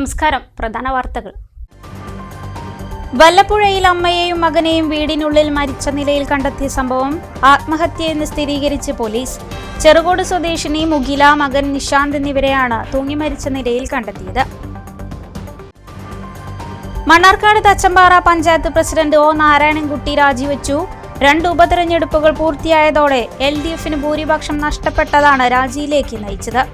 നമസ്കാരം. പ്രധാന വാർത്തകൾ. വല്ലപ്പുഴയിൽ അമ്മയെയും മകനെയും വീടിനുള്ളിൽ മരിച്ച നിലയിൽ കണ്ടെത്തിയ സംഭവം ആത്മഹത്യയെന്ന് സ്ഥിരീകരിച്ച് പോലീസ്. ചെറുകോട് സ്വദേശിനി മുഗില, മകൻ നിശാന്ത് എന്നിവരെയാണ് തൂങ്ങി മരിച്ച നിലയിൽ കണ്ടെത്തിയത്. മണ്ണാർക്കാട് തച്ചമ്പാറ പഞ്ചായത്ത് പ്രസിഡന്റ് ഒ നാരായണൻകുട്ടി രാജിവെച്ചു. 2 ഉപതെരഞ്ഞെടുപ്പുകൾ പൂർത്തിയായതോടെ LDFന് ഭൂരിപക്ഷം നഷ്ടപ്പെട്ടതാണ് രാജിയിലേക്ക് നയിച്ചത്.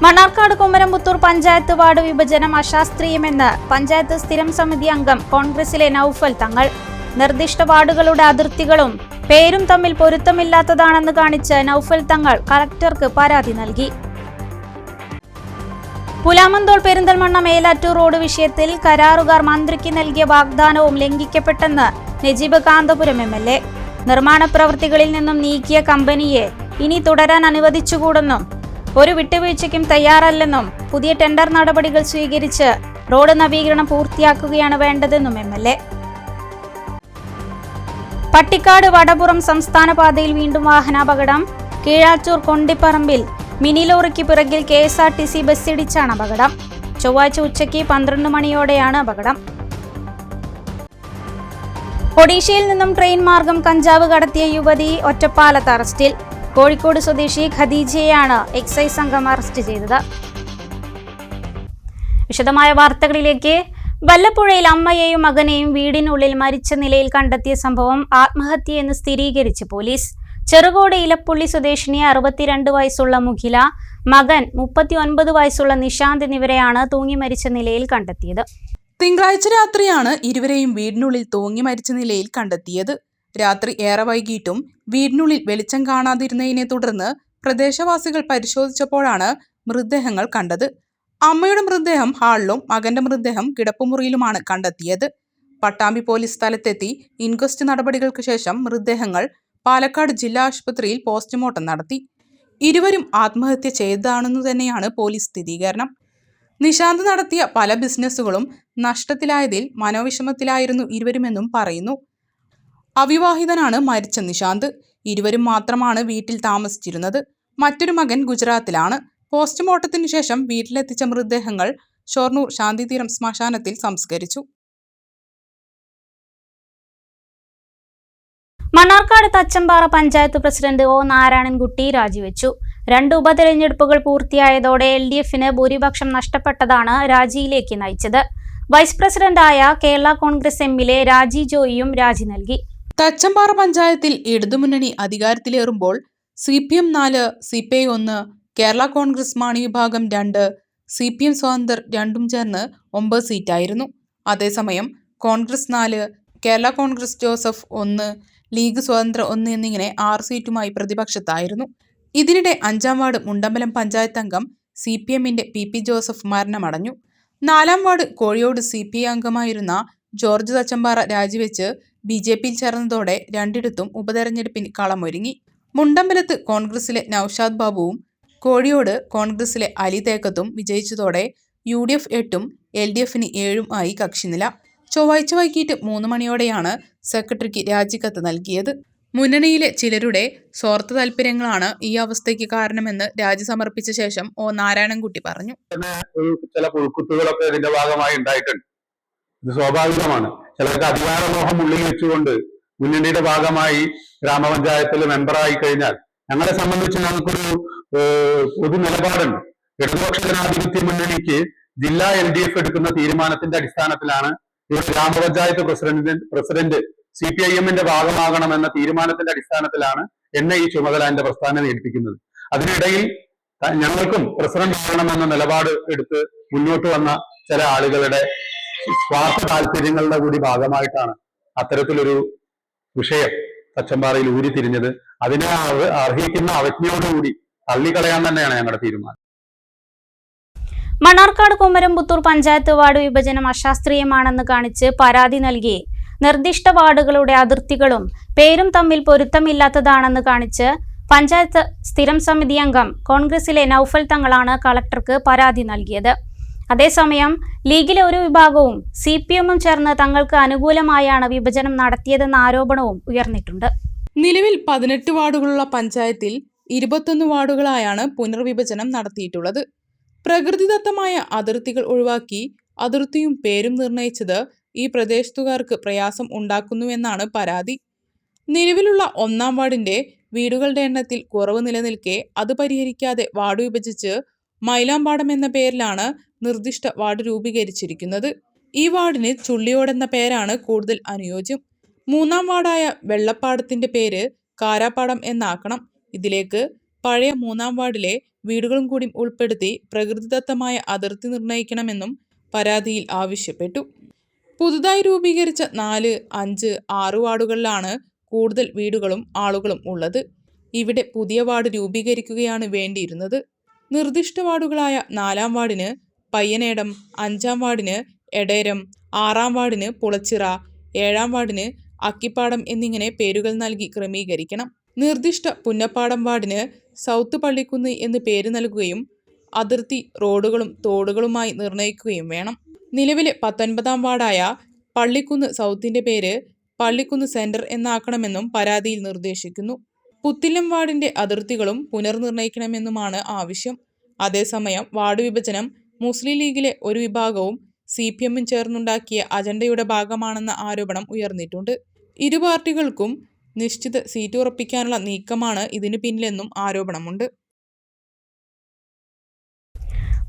മണ്ണാർക്കാട് കുമരംപുത്തൂർ പഞ്ചായത്ത് വാർഡ് വിഭജനം അശാസ്ത്രീയമെന്ന് പഞ്ചായത്ത് സ്ഥിരം സമിതി അംഗം കോൺഗ്രസിലെ നൌഫൽ തങ്ങൾ. നിർദ്ദിഷ്ട വാർഡുകളുടെ അതിർത്തികളും പേരും തമ്മിൽ പൊരുത്തമില്ലാത്തതാണെന്ന് കാണിച്ച് നൌഫൽ തങ്ങൾ കളക്ടർക്ക് പരാതി നൽകി. പുലാമന്തോൾ പെരിന്തൽമണ്ണ മേലാറ്റൂർ റോഡ് വിഷയത്തിൽ കരാറുകാർ മന്ത്രിക്ക് നൽകിയ വാഗ്ദാനവും ലംഘിക്കപ്പെട്ടെന്ന് നജീബ് കാന്തപുരം MLA. നിർമ്മാണ പ്രവൃത്തികളിൽ നിന്നും നീക്കിയ കമ്പനിയെ ഇനി തുടരാൻ അനുവദിച്ചുകൂടെന്നും ഒരു വിട്ടുവീഴ്ചയ്ക്കും തയ്യാറല്ലെന്നും പുതിയ ടെൻഡർ നടപടികൾ സ്വീകരിച്ച് റോഡ് നവീകരണം പൂർത്തിയാക്കുകയാണ് വേണ്ടതെന്നും MLA. പട്ടിക്കാട് വടപുറം സംസ്ഥാന പാതയിൽ വീണ്ടും വാഹനാപകടം. കീഴാറ്റൂർ കൊണ്ടിപ്പറമ്പിൽ മിനി ലോറിക്ക് പിറകിൽ KSRTC ബസ്സിടിച്ചാണ് അപകടം. ചൊവ്വാഴ്ച ഉച്ചയ്ക്ക് 12 മണിയോടെയാണ് അപകടം. ഒഡീഷയിൽ നിന്നും ട്രെയിൻ മാർഗം കഞ്ചാവ് കടത്തിയ യുവതി ഒറ്റപ്പാലത്ത് അറസ്റ്റിൽ. കോഴിക്കോട് സ്വദേശി ഖദീജയെയാണ് എക്സൈസ് സംഘം അറസ്റ്റ് ചെയ്തത്. വിശദമായ വാർത്തകളിലേക്ക്. വല്ലപ്പുഴയിൽ അമ്മയെയും മകനെയും വീടിനുള്ളിൽ മരിച്ച നിലയിൽ കണ്ടെത്തിയ സംഭവം ആത്മഹത്യയെന്ന് സ്ഥിരീകരിച്ച് പോലീസ്. ചെറുകോട് ഇലപ്പുള്ളി സ്വദേശിനി 62 വയസ്സുള്ള മുഗില, മകൻ 39 വയസ്സുള്ള നിശാന്ത് എന്നിവരെയാണ് തൂങ്ങി മരിച്ച നിലയിൽ കണ്ടെത്തിയത്. തിങ്കളാഴ്ച രാത്രിയാണ് ഇരുവരെയും വീടിനുള്ളിൽ തൂങ്ങി മരിച്ച നിലയിൽ കണ്ടെത്തിയത്. രാത്രി ഏറെ വൈകിട്ടും വീടിനുള്ളിൽ വെളിച്ചം കാണാതിരുന്നതിനെ തുടർന്ന് പ്രദേശവാസികൾ പരിശോധിച്ചപ്പോഴാണ് മൃതദേഹങ്ങൾ കണ്ടത്. അമ്മയുടെ മൃതദേഹം ഹാളിലും മകന്റെ മൃതദേഹം കിടപ്പുമുറിയിലുമാണ് കണ്ടെത്തിയത്. പട്ടാമ്പി പോലീസ് സ്ഥലത്തെത്തി ഇൻക്വസ്റ്റ് നടപടികൾക്ക് ശേഷം മൃതദേഹങ്ങൾ പാലക്കാട് ജില്ലാ ആശുപത്രിയിൽ പോസ്റ്റ്മോർട്ടം നടത്തി. ഇരുവരും ആത്മഹത്യ ചെയ്തതാണെന്നു തന്നെയാണ് പോലീസ് സ്ഥിരീകരണം. നിശാന്ത് നടത്തിയ പല ബിസിനസ്സുകളും നഷ്ടത്തിലായതിൽ മനോവിഷമത്തിലായിരുന്നു ഇരുവരുമെന്നും പറയുന്നു. അവിവാഹിതനാണ് മരിച്ച നിശാന്ത്. ഇരുവരും മാത്രമാണ് വീട്ടിൽ താമസിച്ചിരുന്നത്. മറ്റൊരു മകൻ ഗുജറാത്തിലാണ്. പോസ്റ്റ്മോർട്ടത്തിനു ശേഷം വീട്ടിലെത്തിച്ച മൃതദേഹങ്ങൾ ഷൊർണൂർ ശാന്തിതീരം ശ്മശാനത്തിൽ സംസ്കരിച്ചു. മണ്ണാർക്കാട് തച്ചമ്പാറ പഞ്ചായത്ത് പ്രസിഡന്റ് ഒ നാരായണൻകുട്ടി രാജിവെച്ചു. 2 ഉപതെരഞ്ഞെടുപ്പുകൾ പൂർത്തിയായതോടെ LDFന് ഭൂരിപക്ഷം നഷ്ടപ്പെട്ടതാണ് രാജിയിലേക്ക് നയിച്ചത്. വൈസ് പ്രസിഡന്റായ കേരള കോൺഗ്രസ് MLA രാജി ജോയിയും രാജി നൽകി. തച്ചമ്പാറ പഞ്ചായത്തിൽ ഇടതുമുന്നണി അധികാരത്തിലേറുമ്പോൾ CPM 4, CPI 1, കേരള കോൺഗ്രസ് മാണി വിഭാഗം 2, CPM സ്വതന്ത്രർ 2 ചേർന്ന് 9 സീറ്റായിരുന്നു. അതേസമയം കോൺഗ്രസ് 4, കേരള കോൺഗ്രസ് ജോസഫ് 1, ലീഗ് സ്വതന്ത്ര 1 എന്നിങ്ങനെ 6 സീറ്റുമായി പ്രതിപക്ഷത്തായിരുന്നു. ഇതിനിടെ 5-ാം വാർഡ് മുണ്ടമ്പലം പഞ്ചായത്ത് അംഗം CPMന്റെ PP ജോസഫ് മരണമടഞ്ഞു. 4-ാം വാർഡ് കോഴിയോട് CPI അംഗമായിരുന്ന ജോർജ് തച്ചമ്പാറ രാജിവെച്ച് BJPയിൽ ചേർന്നതോടെ രണ്ടിടത്തും ഉപതെരഞ്ഞെടുപ്പിന് കളമൊരുങ്ങി. മുണ്ടമ്പലത്ത് കോൺഗ്രസിലെ നൌഷാദ് ബാബുവും കോഴിയോട് കോൺഗ്രസിലെ അലി തേക്കത്തും വിജയിച്ചതോടെ UDF 8ഉം LDFന് 7ഉം ആയി കക്ഷിനില. ചൊവ്വാഴ്ച വൈകിട്ട് 3 മണിയോടെയാണ് സെക്രട്ടറിക്ക് രാജിക്കത്ത് നൽകിയത്. മുന്നണിയിലെ ചിലരുടെ സ്വാർത്ഥ താല്പര്യങ്ങളാണ് ഈ അവസ്ഥയ്ക്ക് കാരണമെന്ന് രാജി സമർപ്പിച്ച ശേഷം ഒ നാരായണൻകുട്ടി പറഞ്ഞു. ചില പുഴുക്കുത്തുകളൊക്കെ ഇതിന്റെ ഭാഗമായി ഉണ്ടായിട്ടുണ്ട്. ഇത് സ്വാഭാവികമാണ്. ചിലർക്ക് അധികാരമോഹം ഉള്ളിൽ വെച്ചുകൊണ്ട് മുന്നണിയുടെ ഭാഗമായി ഗ്രാമപഞ്ചായത്തിൽ മെമ്പറായി കഴിഞ്ഞാൽ ഞങ്ങളെ സംബന്ധിച്ച് ഞങ്ങൾക്കൊരു പൊതു നിലപാടുണ്ട്. ഇടതുപക്ഷ ജനാധിപത്യ മുന്നണിക്ക് ജില്ലാ LDF എടുക്കുന്ന തീരുമാനത്തിന്റെ അടിസ്ഥാനത്തിലാണ് ഇവിടെ ഗ്രാമപഞ്ചായത്ത് പ്രസിഡന്റ് CPIMന്റെ ഭാഗമാകണമെന്ന തീരുമാനത്തിന്റെ അടിസ്ഥാനത്തിലാണ് എന്നെ ഈ ചുമതല എന്റെ പ്രസ്ഥാനം ഏൽപ്പിക്കുന്നത്. അതിനിടയിൽ ഞങ്ങൾക്കും പ്രസിഡന്റ് ആകണമെന്ന നിലപാട് എടുത്ത് മുന്നോട്ട് വന്ന ചില ആളുകളുടെ സ്വാർത്ഥ താല്പര്യങ്ങളുടെ കൂടി ഭാഗമായിട്ടാണ് അത്തരത്തിലൊരു വിഷയം തച്ചമ്പാറയിൽ ഊരിത്തിരിഞ്ഞത്. അതിനെ അർഹിക്കുന്ന അവജ്ഞയോടുകൂടി തള്ളിക്കളയാൻ തന്നെയാണ് ഞങ്ങളുടെ തീരുമാനം. മണ്ണാർക്കാട് കുമരംപുത്തൂർ പഞ്ചായത്ത് വാർഡ് വിഭജനം അശാസ്ത്രീയമാണെന്ന് കാണിച്ച് പരാതി നൽകി നിർദ്ദിഷ്ട വാർഡുകളുടെ അതിർത്തികളും പേരും തമ്മിൽ പൊരുത്തമില്ലാത്തതാണെന്ന് കാണിച്ച് പഞ്ചായത്ത് സ്ഥിരം സമിതി അംഗം കോൺഗ്രസിലെ നൌഫൽ തങ്ങളാണ് കളക്ടർക്ക് പരാതി നൽകിയത്. അതേസമയം ലീഗിലെ ഒരു വിഭാഗവും CPMഉം ചേർന്ന് തങ്ങൾക്ക് അനുകൂലമായാണ് വിഭജനം നടത്തിയതെന്ന ആരോപണവും ഉയർന്നിട്ടുണ്ട്. നിലവിൽ 18 വാർഡുകളുള്ള പഞ്ചായത്തിൽ 21 വാർഡുകളായാണ് പുനർവിഭജനം നടത്തിയിട്ടുള്ളത്. പ്രകൃതിദത്തമായ അതിർത്തികൾ ഒഴിവാക്കി അതിർത്തിയും പേരും നിർണയിച്ചത് ഈ പ്രദേശത്തുകാർക്ക് പ്രയാസം ഉണ്ടാക്കുന്നുവെന്നാണ് പരാതി. നിലവിലുള്ള 1-ാം വാർഡിന്റെ വീടുകളുടെ എണ്ണത്തിൽ കുറവ് നിലനിൽക്കെ അത് പരിഹരിക്കാതെ വാർഡ് വിഭജിച്ച് മൈലാമ്പാടം എന്ന പേരിലാണ് നിർദ്ദിഷ്ട വാർഡ് രൂപീകരിച്ചിരിക്കുന്നത്. ഈ വാർഡിന് ചുള്ളിയോട് എന്ന പേരാണ് കൂടുതൽ അനുയോജ്യം. 3-ാം വാർഡായ വെള്ളപ്പാടത്തിന്റെ പേര് കാരാപ്പാടം എന്നാക്കണം. ഇതിലേക്ക് പഴയ 3-ാം വാർഡിലെ വീടുകളും കൂടി ഉൾപ്പെടുത്തി പ്രകൃതിദത്തമായ അതിർത്തി നിർണയിക്കണമെന്നും പരാതിയിൽ ആവശ്യപ്പെട്ടു. പുതുതായി രൂപീകരിച്ച 4, 5, 6 വാർഡുകളിലാണ് കൂടുതൽ വീടുകളും ആളുകളും ഉള്ളത്. ഇവിടെ പുതിയ വാർഡ് രൂപീകരിക്കുകയാണ് വേണ്ടിയിരുന്നത്. നിർദ്ദിഷ്ട വാർഡുകളായ 4-ാം വാർഡിന് പയ്യനേടം, 5-ാം വാർഡിന് എടേരം, 6-ാം വാർഡിന് പുളച്ചിറ, 7-ാം വാർഡിന് അക്കിപ്പാടം എന്നിങ്ങനെ പേരുകൾ നൽകി ക്രമീകരിക്കണം. നിർദ്ദിഷ്ട പുന്നപ്പാടം വാർഡിന് സൗത്ത് പള്ളിക്കുന്ന് എന്ന് പേര് നൽകുകയും അതിർത്തി റോഡുകളും തോടുകളുമായി നിർണയിക്കുകയും വേണം. നിലവിലെ 19-ാം വാർഡായ പള്ളിക്കുന്ന് സൗത്തിന്റെ പേര് പള്ളിക്കുന്ന് സെന്റർ എന്നാക്കണമെന്നും പരാതിയിൽ നിർദ്ദേശിക്കുന്നു. പുത്തില്ലം വാർഡിന്റെ അതിർത്തികളും പുനർനിർണയിക്കണമെന്നുമാണ് ആവശ്യം. അതേസമയം വാർഡ് വിഭജനം മുസ്ലിം ലീഗിലെ ഒരു വിഭാഗവും CPM-ഉം ചേർന്നുണ്ടാക്കിയ അജണ്ടയുടെ ഭാഗമാണെന്ന ആരോപണം ഉയർന്നിട്ടുണ്ട്. ഇരു പാർട്ടികൾക്കും നിശ്ചിത സീറ്റ് ഉറപ്പിക്കാനുള്ള നീക്കമാണ് ഇതിനു പിന്നിലെന്നും ആരോപണമുണ്ട്.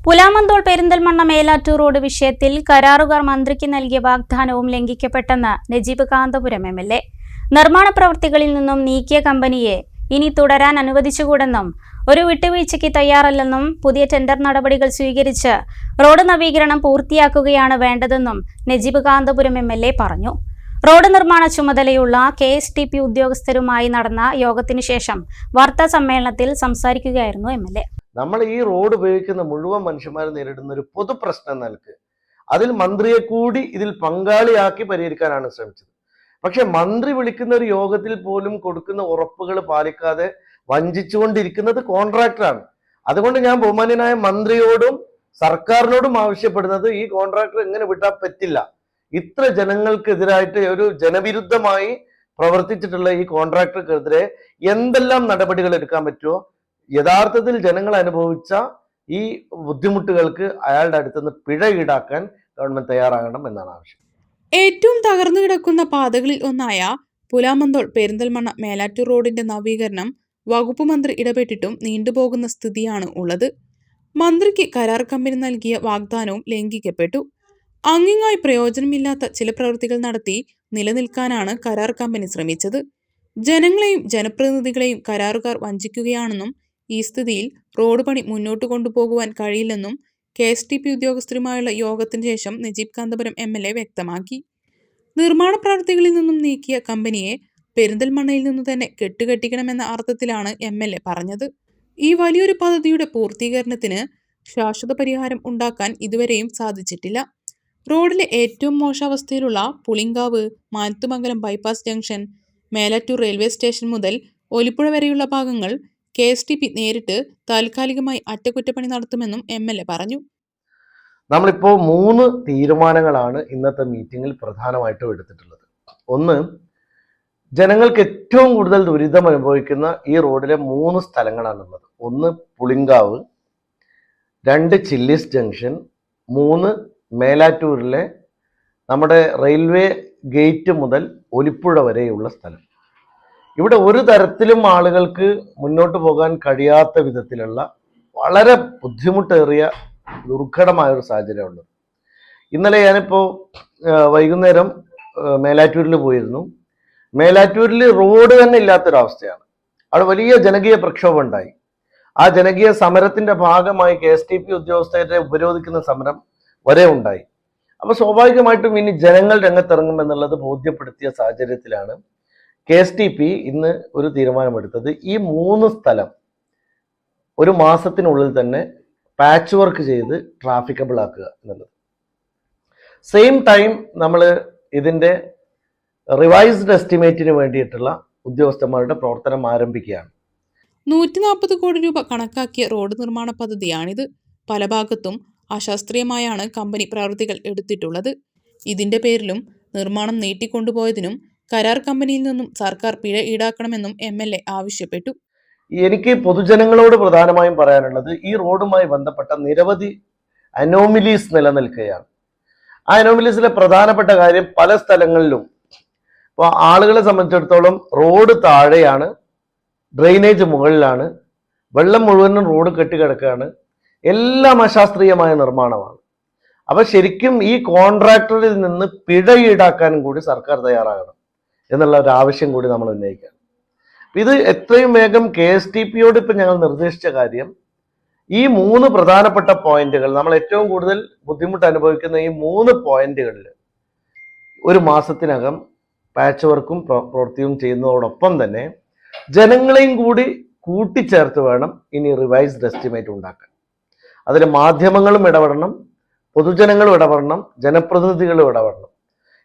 പുലാമന്തോൾ പെരിന്തൽമണ്ണ മേലാറ്റൂർ റോഡ് വിഷയത്തിൽ കരാറുകാർ മന്ത്രിക്ക് നൽകിയ വാഗ്ദാനവും ലംഘിക്കപ്പെട്ടെന്ന് നജീബ് കാന്തപുരം MLA. നിർമ്മാണ പ്രവൃത്തികളിൽ നിന്നും നീക്കിയ കമ്പനിയെ ഇനി തുടരാൻ അനുവദിച്ചുകൂടെന്നും ഒരു വിട്ടുവീഴ്ചയ്ക്ക് തയ്യാറല്ലെന്നും പുതിയ ടെൻഡർ നടപടികൾ സ്വീകരിച്ച് റോഡ് നവീകരണം പൂർത്തിയാക്കുകയാണ് വേണ്ടതെന്നും നജീബ് കാന്തപുരം MLA പറഞ്ഞു. റോഡ് നിർമ്മാണ ചുമതലയുള്ള KSTP ഉദ്യോഗസ്ഥരുമായി നടന്ന യോഗത്തിനു ശേഷം വാർത്താ സമ്മേളനത്തിൽ സംസാരിക്കുകയായിരുന്നു MLA. നമ്മൾ ഈ റോഡ് ഉപയോഗിക്കുന്ന മുഴുവൻ മനുഷ്യന്മാർ നേരിടുന്ന ഒരു പൊതു പ്രശ്നം നൽകി അതിൽ മന്ത്രിയെ കൂടി ഇതിൽ പങ്കാളിയാക്കി പരിഹരിക്കാനാണ് ശ്രമിച്ചത്. പക്ഷെ മന്ത്രി വിളിക്കുന്ന ഒരു യോഗത്തിൽ പോലും കൊടുക്കുന്ന ഉറപ്പുകൾ പാലിക്കാതെ വഞ്ചിച്ചുകൊണ്ടിരിക്കുന്നത് കോൺട്രാക്ടറാണ്. അതുകൊണ്ട് ഞാൻ ബഹുമാന്യനായ മന്ത്രിയോടും സർക്കാരിനോടും ആവശ്യപ്പെടുന്നത് ഈ കോൺട്രാക്ടർ എങ്ങനെ വിട്ടാൻ പറ്റില്ല. ഇത്ര ജനങ്ങൾക്കെതിരായിട്ട് ഒരു ജനവിരുദ്ധമായി പ്രവർത്തിച്ചിട്ടുള്ള ഈ കോൺട്രാക്ടർക്കെതിരെ എന്തെല്ലാം നടപടികൾ എടുക്കാൻ പറ്റുമോ, യഥാർത്ഥത്തിൽ ജനങ്ങൾ അനുഭവിച്ച ഈ ബുദ്ധിമുട്ടുകൾക്ക് അയാളുടെ അടുത്തുനിന്ന് പിഴ ഈടാക്കാൻ ഗവൺമെന്റ് തയ്യാറാകണം എന്നാണ് ആവശ്യം. ഏറ്റവും തകർന്നു കിടക്കുന്ന പാതകളിൽ ഒന്നായ പുലാമന്തോൾ പെരിന്തൽമണ്ണ മേലാറ്റൂർ റോഡിന്റെ നവീകരണം വകുപ്പ് മന്ത്രി ഇടപെട്ടിട്ടും നീണ്ടുപോകുന്ന സ്ഥിതിയാണ് ഉള്ളത്. മന്ത്രിക്ക് കരാർ കമ്പനി നൽകിയ വാഗ്ദാനവും ലംഘിക്കപ്പെട്ടു. അങ്ങിങ്ങായി പ്രയോജനമില്ലാത്ത ചില പ്രവൃത്തികൾ നടത്തി നിലനിൽക്കാനാണ് കരാർ കമ്പനി ശ്രമിച്ചത്. ജനങ്ങളെയും ജനപ്രതിനിധികളെയും കരാറുകാർ വഞ്ചിക്കുകയാണെന്നും ഈ സ്ഥിതിയിൽ റോഡ് പണി മുന്നോട്ട് കൊണ്ടുപോകുവാൻ കഴിയില്ലെന്നും KSTP ഉദ്യോഗസ്ഥരുമായുള്ള യോഗത്തിന് ശേഷം നജീബ് കാന്തപുരം MLA വ്യക്തമാക്കി. നിർമ്മാണ പ്രവൃത്തികളിൽ നിന്നും നീക്കിയ കമ്പനിയെ പെരിന്തൽമണ്ണയിൽ നിന്നു തന്നെ കെട്ടുകെട്ടിക്കണമെന്ന അർത്ഥത്തിലാണ് MLA പറഞ്ഞത്. ഈ വലിയൊരു പദ്ധതിയുടെ പൂർത്തീകരണത്തിന് ശാശ്വത പരിഹാരം ഉണ്ടാക്കാൻ ഇതുവരെയും സാധിച്ചിട്ടില്ല. റോഡിലെ ഏറ്റവും മോശാവസ്ഥയിലുള്ള Pulinkavu Manathumangalam bypass junction, Melattur railway station മുതൽ ഒലിപ്പുഴ വരെയുള്ള ഭാഗങ്ങൾ KSTP നേരിട്ട് താൽക്കാലികമായി അറ്റകുറ്റപ്പണി നടത്തുമെന്നും MLA പറഞ്ഞു. നമ്മളിപ്പോൾ 3 തീരുമാനങ്ങളാണ് ഇന്നത്തെ മീറ്റിംഗിൽ പ്രധാനമായിട്ടും എടുത്തിട്ടുള്ളത്. ഒന്ന്, ജനങ്ങൾക്ക് ഏറ്റവും കൂടുതൽ ദുരിതം അനുഭവിക്കുന്ന ഈ റോഡിലെ 3 സ്ഥലങ്ങളാണുള്ളത്. 1 പുളിങ്കാവ്, 2 ചില്ലിസ് ജംഗ്ഷൻ, 3 മേലാറ്റൂരിലെ നമ്മുടെ റെയിൽവേ ഗേറ്റ് മുതൽ ഒലിപ്പുഴ വരെയുള്ള സ്ഥലം. ഇവിടെ ഒരു തരത്തിലും ആളുകൾക്ക് മുന്നോട്ട് പോകാൻ കഴിയാത്ത വിധത്തിലുള്ള വളരെ ബുദ്ധിമുട്ടേറിയ ദുർഘടമായ ഒരു സാഹചര്യമുള്ളത്. ഇന്നലെ ഞാനിപ്പോൾ വൈകുന്നേരം മേലാറ്റൂരിൽ പോയിരുന്നു. മേലാറ്റൂരിൽ റോഡ് തന്നെ ഇല്ലാത്തൊരവസ്ഥയാണ്. അവിടെ വലിയ ജനകീയ പ്രക്ഷോഭം ഉണ്ടായി. ആ ജനകീയ സമരത്തിന്റെ ഭാഗമായി KSTP ഉദ്യോഗസ്ഥരെ ഉപരോധിക്കുന്ന സമരം വരെ ഉണ്ടായി. അപ്പൊ സ്വാഭാവികമായിട്ടും ഇനി ജനങ്ങൾ രംഗത്തിറങ്ങുമെന്നുള്ളത് ബോധ്യപ്പെടുത്തിയ സാഹചര്യത്തിലാണ് KSTP ഇന്ന് ഒരു തീരുമാനമെടുത്തത്. ഈ 3 സ്ഥലം ഒരു മാസത്തിനുള്ളിൽ തന്നെ പാച്ച് വർക്ക് ചെയ്ത് ട്രാഫിക്കബിൾ ആക്കുക എന്നുള്ളത്. സെയിം ടൈം നമ്മൾ ഇതിൻ്റെ റിവൈസ്ഡ് എസ്റ്റിമേറ്റിന് വേണ്ടിയിട്ടുള്ള ഉദ്യോഗസ്ഥന്മാരുടെ പ്രവർത്തനം ആരംഭിക്കുകയാണ്. 140 കോടി രൂപ കണക്കാക്കിയ റോഡ് നിർമ്മാണ പദ്ധതിയാണിത്. പല ഭാഗത്തും അശാസ്ത്രീയമായാണ് കമ്പനി പ്രവൃത്തികൾ എടുത്തിട്ടുള്ളത്. ഇതിന്റെ പേരിലും നിർമ്മാണം നീട്ടിക്കൊണ്ടുപോയതിനും കരാർ കമ്പനിയിൽ നിന്നും സർക്കാർ പിഴ ഈടാക്കണമെന്നും MLA ആവശ്യപ്പെട്ടു. എനിക്ക് പൊതുജനങ്ങളോട് പ്രധാനമായും പറയാനുള്ളത് ഈ റോഡുമായി ബന്ധപ്പെട്ട നിരവധി അനോമിലീസ് നിലനിൽക്കുകയാണ്. ആ അനോമിലീസിലെ പ്രധാനപ്പെട്ട കാര്യം പല സ്ഥലങ്ങളിലും ഇപ്പോൾ ആളുകളെ സംബന്ധിച്ചിടത്തോളം റോഡ് താഴെയാണ്, ഡ്രെയിനേജ് മുകളിലാണ്, വെള്ളം മുഴുവനും റോഡ് കെട്ടിക്കിടക്കുകയാണ്, എല്ലാം അശാസ്ത്രീയമായ നിർമ്മാണമാണ്. അപ്പൊ ശരിക്കും ഈ കോൺട്രാക്ടറിൽ നിന്ന് പിഴ ഈടാക്കാനും കൂടി സർക്കാർ തയ്യാറാകണം എന്നുള്ള ഒരു ആവശ്യം കൂടി നമ്മൾ ഉന്നയിക്കുകയാണ്. ഇത് എത്രയും വേഗം KSTPയോട് ഇപ്പം ഞങ്ങൾ നിർദ്ദേശിച്ച കാര്യം, ഈ 3 പ്രധാനപ്പെട്ട പോയിന്റുകൾ, നമ്മൾ ഏറ്റവും കൂടുതൽ ബുദ്ധിമുട്ട് അനുഭവിക്കുന്ന ഈ 3 പോയിന്റുകളിൽ 1 മാസത്തിനകം പാച്ച് വർക്കും പ്രവൃത്തിയും ചെയ്യുന്നതോടൊപ്പം തന്നെ ജനങ്ങളെയും കൂടി കൂട്ടിച്ചേർത്ത് വേണം ഇനി റിവൈസ്ഡ് എസ്റ്റിമേറ്റ് ഉണ്ടാക്കാൻ. അതിൽ മാധ്യമങ്ങളും ഇടപെടണം, പൊതുജനങ്ങളും ഇടപെടണം, ജനപ്രതിനിധികളും ഇടപെടണം.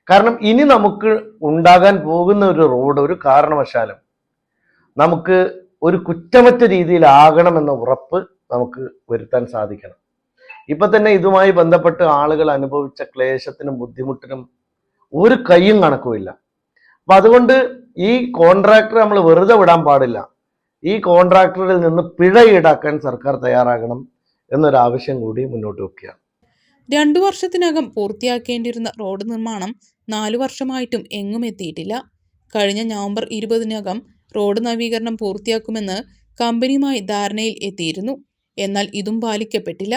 കാരണം ഇനി നമുക്ക് ഉണ്ടാകാൻ പോകുന്ന ഒരു റോഡ് ഒരു കാരണവശാലും നമുക്ക് ഒരു കുറ്റമറ്റ രീതിയിലാകണമെന്ന ഉറപ്പ് നമുക്ക് വരുത്താൻ സാധിക്കണം. ഇപ്പൊ തന്നെ ഇതുമായി ബന്ധപ്പെട്ട് ആളുകൾ അനുഭവിച്ച ക്ലേശത്തിനും ബുദ്ധിമുട്ടിനും ഒരു കയ്യും കണക്കുമില്ല. അപ്പൊ അതുകൊണ്ട് ഈ കോൺട്രാക്ടർ നമ്മൾ വെറുതെ വിടാൻ പാടില്ല. ഈ കോൺട്രാക്ടറിൽ നിന്ന് പിഴ ഈടാക്കാൻ സർക്കാർ തയ്യാറാകണം എന്നൊരാവശ്യം കൂടി മുന്നോട്ട് വെക്കുകയാണ്. 2 വർഷത്തിനകം പൂർത്തിയാക്കേണ്ടിയിരുന്ന റോഡ് നിർമ്മാണം 4 വർഷമായിട്ടും എങ്ങും എത്തിയിട്ടില്ല. കഴിഞ്ഞ നവംബർ 20-നകം റോഡ് നവീകരണം പൂർത്തിയാക്കുമെന്ന് കമ്പനിയുമായി ധാരണയിൽ എത്തിയിരുന്നു. എന്നാൽ ഇതും പാലിക്കപ്പെട്ടില്ല.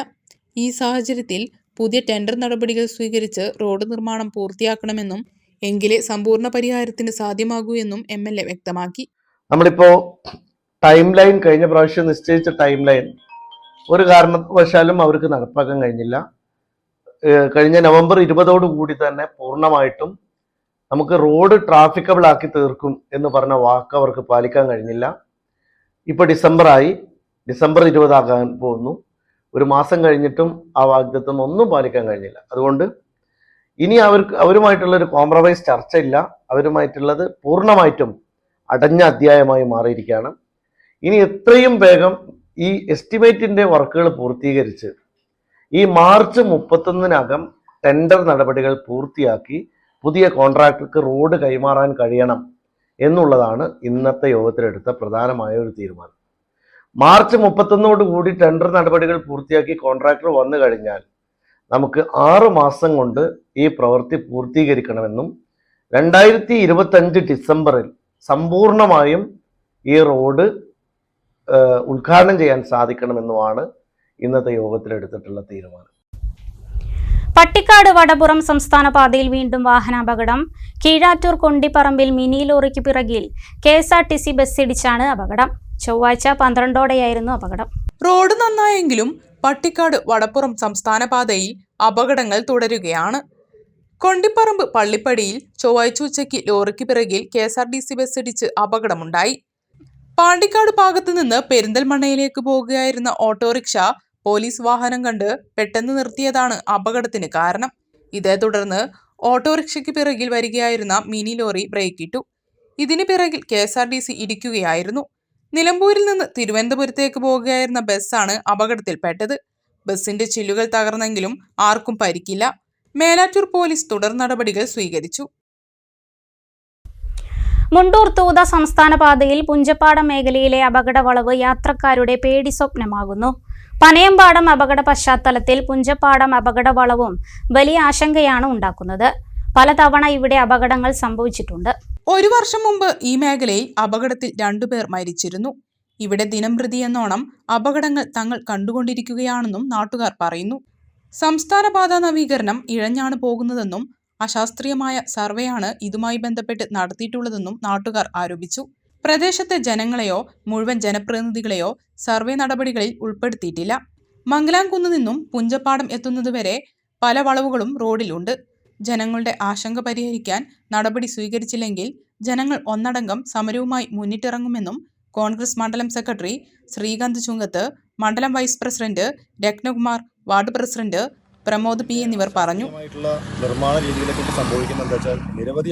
ഈ സാഹചര്യത്തിൽ പുതിയ ടെൻഡർ നടപടികൾ സ്വീകരിച്ച് റോഡ് നിർമ്മാണം പൂർത്തിയാക്കണമെന്നും എങ്കിലേ സമ്പൂർണ്ണ പരിഹാരത്തിന് സാധ്യമാകൂ എന്നും MLA വ്യക്തമാക്കി. നമ്മളിപ്പോ ടൈം ലൈൻ, കഴിഞ്ഞ പ്രാവശ്യം നിശ്ചയിച്ച ടൈം ലൈൻ ഒരു കാരണവശാലും അവർക്ക് നടപ്പാക്കാൻ കഴിഞ്ഞില്ല. കഴിഞ്ഞ നവംബർ 20 കൂടി തന്നെ പൂർണ്ണമായിട്ടും നമുക്ക് റോഡ് ട്രാഫിക്കബിൾ ആക്കി തീർക്കും എന്ന് പറഞ്ഞ വാക്ക് അവർക്ക് പാലിക്കാൻ കഴിഞ്ഞില്ല. ഇപ്പൊ ഡിസംബറായി, ഡിസംബർ 20 ആകാൻ പോകുന്നു. 1 മാസം കഴിഞ്ഞിട്ടും ആ വാഗ്ദത്വം ഒന്നും പാലിക്കാൻ കഴിഞ്ഞില്ല. അതുകൊണ്ട് ഇനി അവരുമായിട്ടുള്ള ഒരു കോംപ്രമൈസ് ചർച്ചയില്ല. അവരുമായിട്ടുള്ളത് പൂർണ്ണമായിട്ടും അടഞ്ഞ അധ്യായമായി മാറിയിരിക്കുകയാണ്. ഇനി എത്രയും വേഗം ഈ എസ്റ്റിമേറ്റിന്റെ വർക്കുകൾ പൂർത്തീകരിച്ച് ഈ മാർച്ച് 31-നകം ടെൻഡർ നടപടികൾ പൂർത്തിയാക്കി പുതിയ കോൺട്രാക്ടർക്ക് റോഡ് കൈമാറാൻ കഴിയണം എന്നുള്ളതാണ് ഇന്നത്തെ യോഗത്തിലെടുത്ത പ്രധാനമായ ഒരു തീരുമാനം. മാർച്ച് 31 കൂടി ടെൻഡർ നടപടികൾ പൂർത്തിയാക്കി കോൺട്രാക്ടർ വന്നു കഴിഞ്ഞാൽ നമുക്ക് 6 മാസം കൊണ്ട് ഈ പ്രവൃത്തി പൂർത്തീകരിക്കണമെന്നും 2025 ഡിസംബറിൽ സമ്പൂർണമായും ഈ റോഡ് ഉദ്ഘാടനം ചെയ്യാൻ സാധിക്കണമെന്നുമാണ് ഇന്നത്തെ യോഗത്തിലെടുത്തിട്ടുള്ള തീരുമാനം. പട്ടിക്കാട് വടപുറം സംസ്ഥാന പാതയിൽ വീണ്ടും വാഹനാപകടം. കീഴാറ്റൂർ കൊണ്ടിപ്പറമ്പിൽ മിനി ലോറിക്ക് പിറകിൽ KSRTC ബസ് ഇടിച്ചാണ് അപകടം. ചൊവ്വാഴ്ച 12ഓടെയായിരുന്നു അപകടം. റോഡ് നന്നായെങ്കിലും പട്ടിക്കാട് വടപ്പുറം സംസ്ഥാന പാതയിൽ അപകടങ്ങൾ തുടരുകയാണ്. കൊണ്ടിപ്പറമ്പ് പള്ളിപ്പടിയിൽ ചൊവ്വാഴ്ച ഉച്ചയ്ക്ക് ലോറിക്ക് പിറകിൽ KSRTC ബസ് ഇടിച്ച് അപകടമുണ്ടായി. പാണ്ടിക്കാട് ഭാഗത്തു നിന്ന് പെരിന്തൽമണ്ണയിലേക്ക് പോകുകയായിരുന്ന ഓട്ടോറിക്ഷ പോലീസ് വാഹനം കണ്ട് പെട്ടെന്ന് നിർത്തിയതാണ് അപകടത്തിന് കാരണം. ഇതേ തുടർന്ന് ഓട്ടോറിക്ഷയ്ക്ക് പിറകിൽ വരികയായിരുന്ന മിനി ലോറി ബ്രേക്കിട്ടു. ഇതിന് പിറകിൽ KSRTC ഇടിക്കുകയായിരുന്നു. നിലമ്പൂരിൽ നിന്ന് തിരുവനന്തപുരത്തേക്ക് പോകുകയായിരുന്ന ബസ്സാണ് അപകടത്തിൽപ്പെട്ടത്. ബസിന്റെ ചില്ലുകൾ തകർന്നെങ്കിലും ആർക്കും പരിക്കില്ല. മേലാറ്റൂർ പോലീസ് തുടർ നടപടികൾ സ്വീകരിച്ചു. മുണ്ടൂർ തൂത സംസ്ഥാന പാതയിൽ പുഞ്ചപ്പാടം മേഖലയിലെ അപകട വളവ് യാത്രക്കാരുടെ പേടി സ്വപ്നമാകുന്നു. പനയമ്പാടം അപകട പശ്ചാത്തലത്തിൽ പുഞ്ചപ്പാടം അപകട വളവും വലിയ ആശങ്കയാണ് ഉണ്ടാക്കുന്നത്. പലതവണ ഇവിടെ അപകടങ്ങൾ സംഭവിച്ചിട്ടുണ്ട്. 1 വർഷം മുമ്പ് ഈ മേഖലയിൽ അപകടത്തിൽ 2 പേർ മരിച്ചിരുന്നു. ഇവിടെ ദിനംപ്രതി എന്നോണം അപകടങ്ങൾ തങ്ങൾ കണ്ടുകൊണ്ടിരിക്കുകയാണെന്നും നാട്ടുകാർ പറയുന്നു. സംസ്ഥാന പാതാ നവീകരണം ഇഴഞ്ഞാണ് പോകുന്നതെന്നും അശാസ്ത്രീയമായ സർവേയാണ് ഇതുമായി ബന്ധപ്പെട്ട് നടത്തിയിട്ടുള്ളതെന്നും നാട്ടുകാർ ആരോപിച്ചു. പ്രദേശത്തെ ജനങ്ങളെയോ മുഴുവൻ ജനപ്രതിനിധികളെയോ സർവേ നടപടികളിൽ ഉൾപ്പെടുത്തിയിട്ടില്ല. മംഗലാംകുന്ന് നിന്നും പുഞ്ചപ്പാടം എത്തുന്നതുവരെ പല വളവുകളും റോഡിലുണ്ട്. ജനങ്ങളുടെ ആശങ്ക പരിഹരിക്കാൻ നടപടി സ്വീകരിച്ചില്ലെങ്കിൽ ജനങ്ങൾ ഒന്നടങ്കം സമരവുമായി മുന്നിട്ടിറങ്ങുമെന്നും കോൺഗ്രസ് മണ്ഡലം സെക്രട്ടറി ശ്രീകാന്ത് ചുങ്കത്ത്, മണ്ഡലം vice president Ratnakumar, ward president Pramod P എന്നിവർ പറഞ്ഞു. നിർമ്മാണ രീതിയിലേക്ക് സംഭവിക്കുന്നത് എന്താ വെച്ചാൽ നിരവധി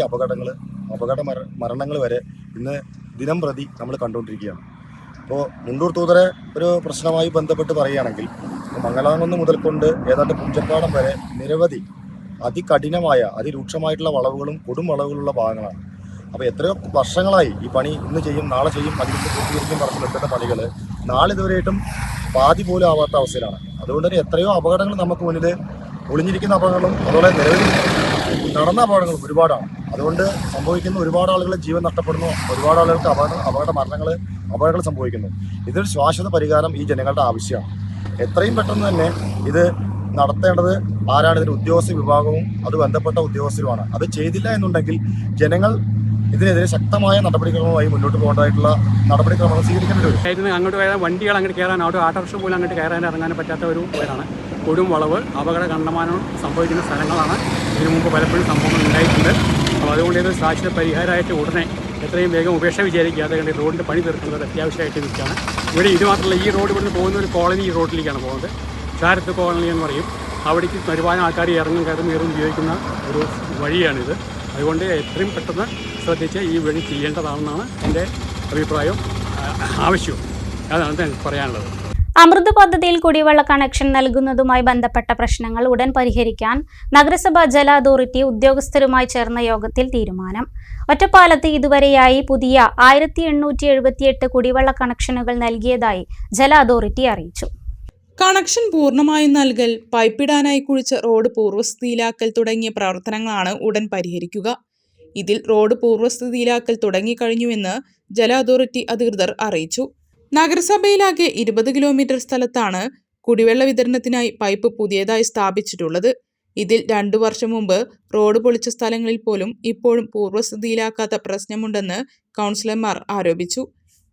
മരണങ്ങൾ വരെ ഇന്ന് ദിനം പ്രതി നമ്മൾ കണ്ടുകൊണ്ടിരിക്കുകയാണ്. അപ്പോൾ മുണ്ടൂർ തൂതരെ ഒരു പ്രശ്നമായി ബന്ധപ്പെട്ട് പറയുകയാണെങ്കിൽ മംഗലാംകുന്ന് മുതൽ കൊണ്ട് ഏതാണ്ട് പുഞ്ചപ്പാടം വരെ നിരവധി അതികഠിനമായ അതിരൂക്ഷമായിട്ടുള്ള വളവുകളും കൊടും വളവുകളുള്ള ഭാഗങ്ങളാണ്. അപ്പോൾ എത്രയോ വർഷങ്ങളായി ഈ പണി ഇന്ന് ചെയ്യും നാളെ ചെയ്യും അതിൽ പൂർത്തീകരിക്കും പറഞ്ഞ് നിൽക്കുന്ന പണികൾ നാളിതുവരെയായിട്ടും പാതി പോലും ആവാത്ത അവസ്ഥയിലാണ്. അതുകൊണ്ട് തന്നെ എത്രയോ അപകടങ്ങൾ നമുക്ക് മുന്നിൽ ഒളിഞ്ഞിരിക്കുന്ന അപകടങ്ങളും അതുപോലെ നിലവിൽ നടന്ന അപകടങ്ങളും ഒരുപാടാണ്. അതുകൊണ്ട് സംഭവിക്കുന്ന ഒരുപാട് ആളുകൾ ജീവൻ നഷ്ടപ്പെടുന്നു, ഒരുപാട് ആളുകൾക്ക് അപകടങ്ങൾ സംഭവിക്കുന്നു. ഇതൊരു ശാശ്വത പരിഹാരം ഈ ജനങ്ങളുടെ ആവശ്യമാണ്. എത്രയും പെട്ടെന്ന് തന്നെ ഇത് നടത്തേണ്ടത് ആരാണ്? ഇതിന് ഉദ്യോഗസ്ഥ വിഭാഗവും അത് ബന്ധപ്പെട്ട ഉദ്യോഗസ്ഥരുമാണ്. അത് ചെയ്തില്ല എന്നുണ്ടെങ്കിൽ ജനങ്ങൾ ഇതിനെതിരെ ശക്തമായ നടപടിക്രമമായി മുന്നോട്ട് പോകേണ്ടതായിട്ടുള്ള നടപടിക്രമങ്ങൾ സ്വീകരിക്കേണ്ടി വരും. അങ്ങോട്ട് പോയാൽ വണ്ടികൾ അങ്ങോട്ട് കയറാൻ ഓട്ടോറിക്ഷ പോലും അങ്ങോട്ട് കയറാൻ ഇറങ്ങാൻ പറ്റാത്ത ഒരു പേരാണ്. കൊടും വളവ്, അപകട കണ്ടമാനം സംഭവിക്കുന്ന സ്ഥലങ്ങളാണ്. ഇതിനു മുമ്പ് പലപ്പോഴും സംഭവങ്ങൾ ഉണ്ടായിട്ടുണ്ട്. അപ്പോൾ അതുകൊണ്ട് ഇത് ശാശ്വത പരിഹാരമായിട്ട് ഉടനെ എത്രയും വേഗം ഉപേക്ഷ വിചാരിക്കാതെ കണ്ട് റോഡിൻ്റെ പണി തീർക്കുന്നത് അത്യാവശ്യമായിട്ട് നിൽക്കുകയാണ്. ഇവിടെ ഇത് മാത്രമല്ല, ഈ റോഡ് ഇവിടുന്ന് പോകുന്ന ഒരു കോളനി ഈ റോഡിലേക്കാണ് പോകുന്നത്. ഷാരത്ത് കോളനി എന്ന് പറയും. അവിടേക്ക് ഒരുപാട് ആൾക്കാർ കയറും ഉപയോഗിക്കുന്ന ഒരു വഴിയാണിത്. അതുകൊണ്ട് എത്രയും പെട്ടെന്ന് ശ്രദ്ധിച്ച് ഈ വഴി ചെയ്യേണ്ടതാണെന്നാണ് എൻ്റെ അഭിപ്രായവും ആവശ്യവും. അതാണ് എനിക്ക് പറയാനുള്ളത്. അമൃത് പദ്ധതിയിൽ കുടിവെള്ള കണക്ഷൻ നൽകുന്നതുമായി ബന്ധപ്പെട്ട പ്രശ്നങ്ങൾ ഉടൻ പരിഹരിക്കാൻ നഗരസഭ ജല അതോറിറ്റി ഉദ്യോഗസ്ഥരുമായി ചേർന്ന യോഗത്തിൽ തീരുമാനം. ഒറ്റപ്പാലത്ത് ഇതുവരെയായി പുതിയ 1878 കുടിവെള്ള കണക്ഷനുകൾ നൽകിയതായി ജല അതോറിറ്റി അറിയിച്ചു. കണക്ഷൻ പൂർണ്ണമായും നൽകൽ, പൈപ്പിടാനായി കുഴിച്ച റോഡ് പൂർവ്വസ്ഥിതിയിലാക്കൽ തുടങ്ങിയ പ്രവർത്തനങ്ങളാണ് ഉടൻ പരിഹരിക്കുക. ഇതിൽ റോഡ് പൂർവ്വസ്ഥിതിയിലാക്കൽ തുടങ്ങിക്കഴിഞ്ഞുവെന്ന് ജല അതോറിറ്റി അധികൃതർ അറിയിച്ചു. നഗരസഭയിലാകെ 20 കിലോമീറ്റർ സ്ഥലത്താണ് കുടിവെള്ള വിതരണത്തിനായി പൈപ്പ് പുതിയതായി സ്ഥാപിച്ചിട്ടുള്ളത്. ഇതിൽ 2 വർഷം മുമ്പ് റോഡ് പൊളിച്ച സ്ഥലങ്ങളിൽ പോലും ഇപ്പോഴും പൂർവ്വസ്ഥിതിയിലാക്കാത്ത പ്രശ്നമുണ്ടെന്ന് കൗൺസിലർമാർ ആരോപിച്ചു.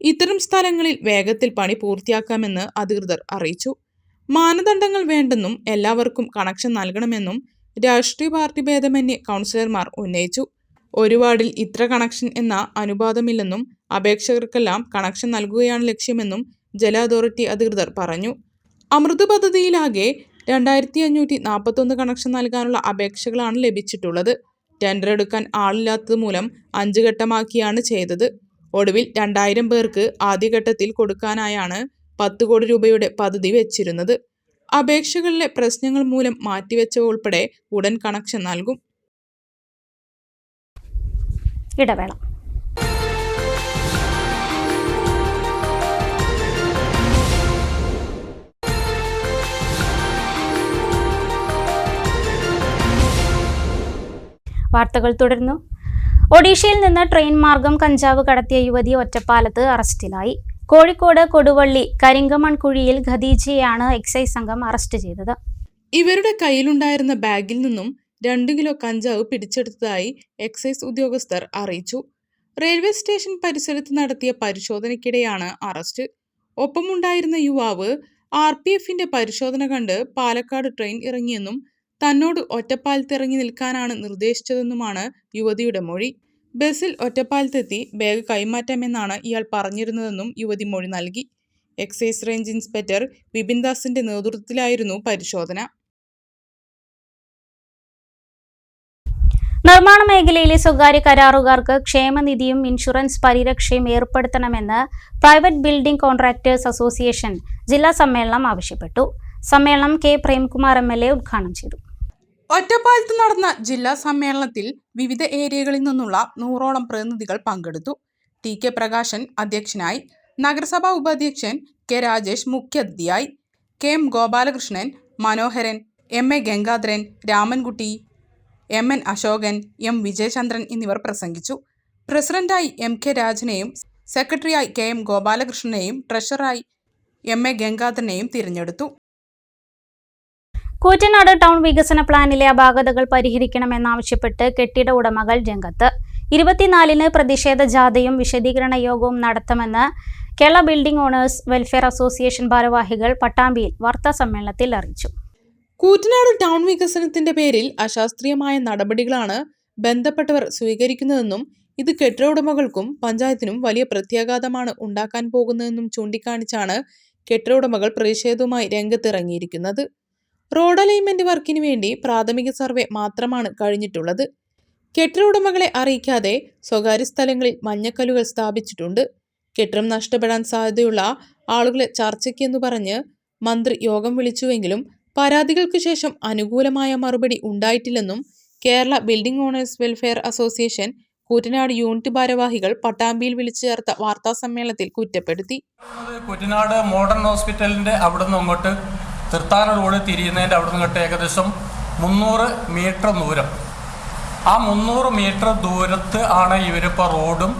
ഇത്തരം സ്ഥലങ്ങളിൽ വേഗത്തിൽ പണി പൂർത്തിയാക്കാമെന്ന് അധികൃതർ അറിയിച്ചു. മാനദണ്ഡങ്ങൾ വേണ്ടെന്നും എല്ലാവർക്കും കണക്ഷൻ നൽകണമെന്നും രാഷ്ട്രീയ പാർട്ടി ഭേദമന്യേ കൗൺസിലർമാർ ഉന്നയിച്ചു. ഒരു വാർഡിൽ ഇത്ര കണക്ഷൻ എന്ന അനുപാതമില്ലെന്നും അപേക്ഷകർക്കെല്ലാം കണക്ഷൻ നൽകുകയാണ് ലക്ഷ്യമെന്നും ജല അതോറിറ്റി അധികൃതർ പറഞ്ഞു. അമൃത് പദ്ധതിയിലാകെ 2541 കണക്ഷൻ നൽകാനുള്ള അപേക്ഷകളാണ് ലഭിച്ചിട്ടുള്ളത്. ടെൻഡർ എടുക്കാൻ ആളില്ലാത്തത് മൂലം 5 ഘട്ടമാക്കിയാണ് ചെയ്തത്. ഒടുവിൽ 2000 പേർക്ക് ആദ്യഘട്ടത്തിൽ കൊടുക്കാനായാണ് 10 കോടി രൂപയുടെ പദ്ധതി വെച്ചിരുന്നത്. അപേക്ഷകളിലെ പ്രശ്നങ്ങൾ മൂലം മാറ്റിവെച്ചവ ഉൾപ്പെടെ ഉടൻ കണക്ഷൻ നൽകും. ഇടവേള. വാർത്തകൾ തുടരുന്നു. ഒഡീഷയിൽ നിന്ന് ട്രെയിൻ മാർഗം കഞ്ചാവ് കടത്തിയ യുവതി ഒറ്റപ്പാലത്ത് അറസ്റ്റിലായി. കോഴിക്കോട് കൊടുവള്ളി കരിങ്കമൺകുഴിയിൽ ഖദീജയെയാണ് എക്സൈസ് സംഘം അറസ്റ്റ് ചെയ്തത്. ഇവരുടെ കയ്യിലുണ്ടായിരുന്ന ബാഗിൽ നിന്നും 2 കിലോ കഞ്ചാവ് പിടിച്ചെടുത്തതായി എക്സൈസ് ഉദ്യോഗസ്ഥർ അറിയിച്ചു. റെയിൽവേ സ്റ്റേഷൻ പരിസരത്ത് നടത്തിയ പരിശോധനയ്ക്കിടെയാണ് അറസ്റ്റ്. ഒപ്പമുണ്ടായിരുന്ന യുവാവ് RPFന്റെ പരിശോധന കണ്ട് പാലക്കാട് ട്രെയിൻ ഇറങ്ങിയെന്നും തന്നോട് ഒറ്റപ്പാലത്ത് ഇറങ്ങി നിൽക്കാനാണ് നിർദ്ദേശിച്ചതെന്നുമാണ് യുവതിയുടെ മൊഴി. ബസ്സിൽ ഒറ്റപ്പാലത്തെത്തി ബാഗ് കൈമാറ്റാമെന്നാണ് ഇയാൾ പറഞ്ഞിരുന്നതെന്നും യുവതി മൊഴി നൽകി. എക്സൈസ് റേഞ്ച് ഇൻസ്പെക്ടർ വിപിൻ ദാസിന്റെ നേതൃത്വത്തിലായിരുന്നു പരിശോധന. നിർമ്മാണ മേഖലയിലെ സ്വകാര്യ കരാറുകാർക്ക് ക്ഷേമനിധിയും ഇൻഷുറൻസ് പരിരക്ഷയും ഏർപ്പെടുത്തണമെന്ന് പ്രൈവറ്റ് ബിൽഡിംഗ് കോൺട്രാക്ടേഴ്സ് അസോസിയേഷൻ ജില്ലാ സമ്മേളനം ആവശ്യപ്പെട്ടു. സമ്മേളനം കെ പ്രേംകുമാർ MLA ഉദ്ഘാടനം ചെയ്തു. ഒറ്റപ്പാലത്ത് നടന്ന ജില്ലാ സമ്മേളനത്തിൽ വിവിധ ഏരിയകളിൽ നിന്നുള്ള 100ഓളം പ്രതിനിധികൾ പങ്കെടുത്തു. TK പ്രകാശൻ അധ്യക്ഷനായി. നഗരസഭാ ഉപാധ്യക്ഷൻ K രാജേഷ് മുഖ്യാതിഥിയായി. KM ഗോപാലകൃഷ്ണൻ, മനോഹരൻ, MA Gangadharan, Ramankutty, MN Ashokan, M Vijayachandran എന്നിവർ പ്രസംഗിച്ചു. പ്രസിഡന്റായി MK രാജനെയും സെക്രട്ടറിയായി KM ഗോപാലകൃഷ്ണനെയും ട്രഷററായി MA ഗംഗാധരനെയും തിരഞ്ഞെടുത്തു. കൂറ്റനാട് ടൗൺ വികസന പ്ലാനിലെ അപാകതകൾ പരിഹരിക്കണമെന്നാവശ്യപ്പെട്ട് കെട്ടിട ഉടമകൾ രംഗത്ത്. 24-ന് പ്രതിഷേധ ജാഥയും വിശദീകരണ യോഗവും നടത്തുമെന്ന് Kerala building owners welfare association ഭാരവാഹികൾ പട്ടാമ്പിയിൽ വാർത്താസമ്മേളനത്തിൽ അറിയിച്ചു. കൂറ്റനാട് ടൗൺ വികസനത്തിന്റെ പേരിൽ അശാസ്ത്രീയമായ നടപടികളാണ് ബന്ധപ്പെട്ടവർ സ്വീകരിക്കുന്നതെന്നും ഇത് കെട്ടിട ഉടമകൾക്കും പഞ്ചായത്തിനും വലിയ പ്രത്യാഘാതമാണ് ഉണ്ടാക്കാൻ പോകുന്നതെന്നും ചൂണ്ടിക്കാണിച്ചാണ് കെട്ടിട ഉടമകൾ പ്രതിഷേധവുമായി രംഗത്തിറങ്ങിയിരിക്കുന്നത്. റോഡ് അലൈൻമെന്റ് വർക്കിന് വേണ്ടി പ്രാഥമിക സർവേ മാത്രമാണ് കഴിഞ്ഞിട്ടുള്ളത്. കെട്ടിട ഉടമകളെ അറിയിക്കാതെ സ്വകാര്യ സ്ഥലങ്ങളിൽ മഞ്ഞക്കല്ലുകൾ സ്ഥാപിച്ചിട്ടുണ്ട്. കെട്ടിടം നഷ്ടപ്പെടാൻ സാധ്യതയുള്ള ആളുകളെ ചർച്ചയ്ക്കെന്ന് പറഞ്ഞ് മന്ത്രി യോഗം വിളിച്ചുവെങ്കിലും പരാതികൾക്ക് ശേഷം അനുകൂലമായ മറുപടി ഉണ്ടായിട്ടില്ലെന്നും Kerala building owners welfare association Koottanad unit ഭാരവാഹികൾ പട്ടാമ്പിയിൽ വിളിച്ചു ചേർത്ത വാർത്താസമ്മേളനത്തിൽ കുറ്റപ്പെടുത്തി. കൂറ്റനാട് മോഡേൺ ഹോസ്പിറ്റലിന്റെ അവിടുന്ന് അങ്ങോട്ട് തൃത്താന റോഡ് തിരിയുന്നതിൻ്റെ അവിടുന്ന് ഇങ്ങോട്ട് ഏകദേശം 300 മീറ്റർ ദൂരം. ആ 300 മീറ്റർ ദൂരത്ത് ആണ് ഇവരിപ്പോൾ റോഡും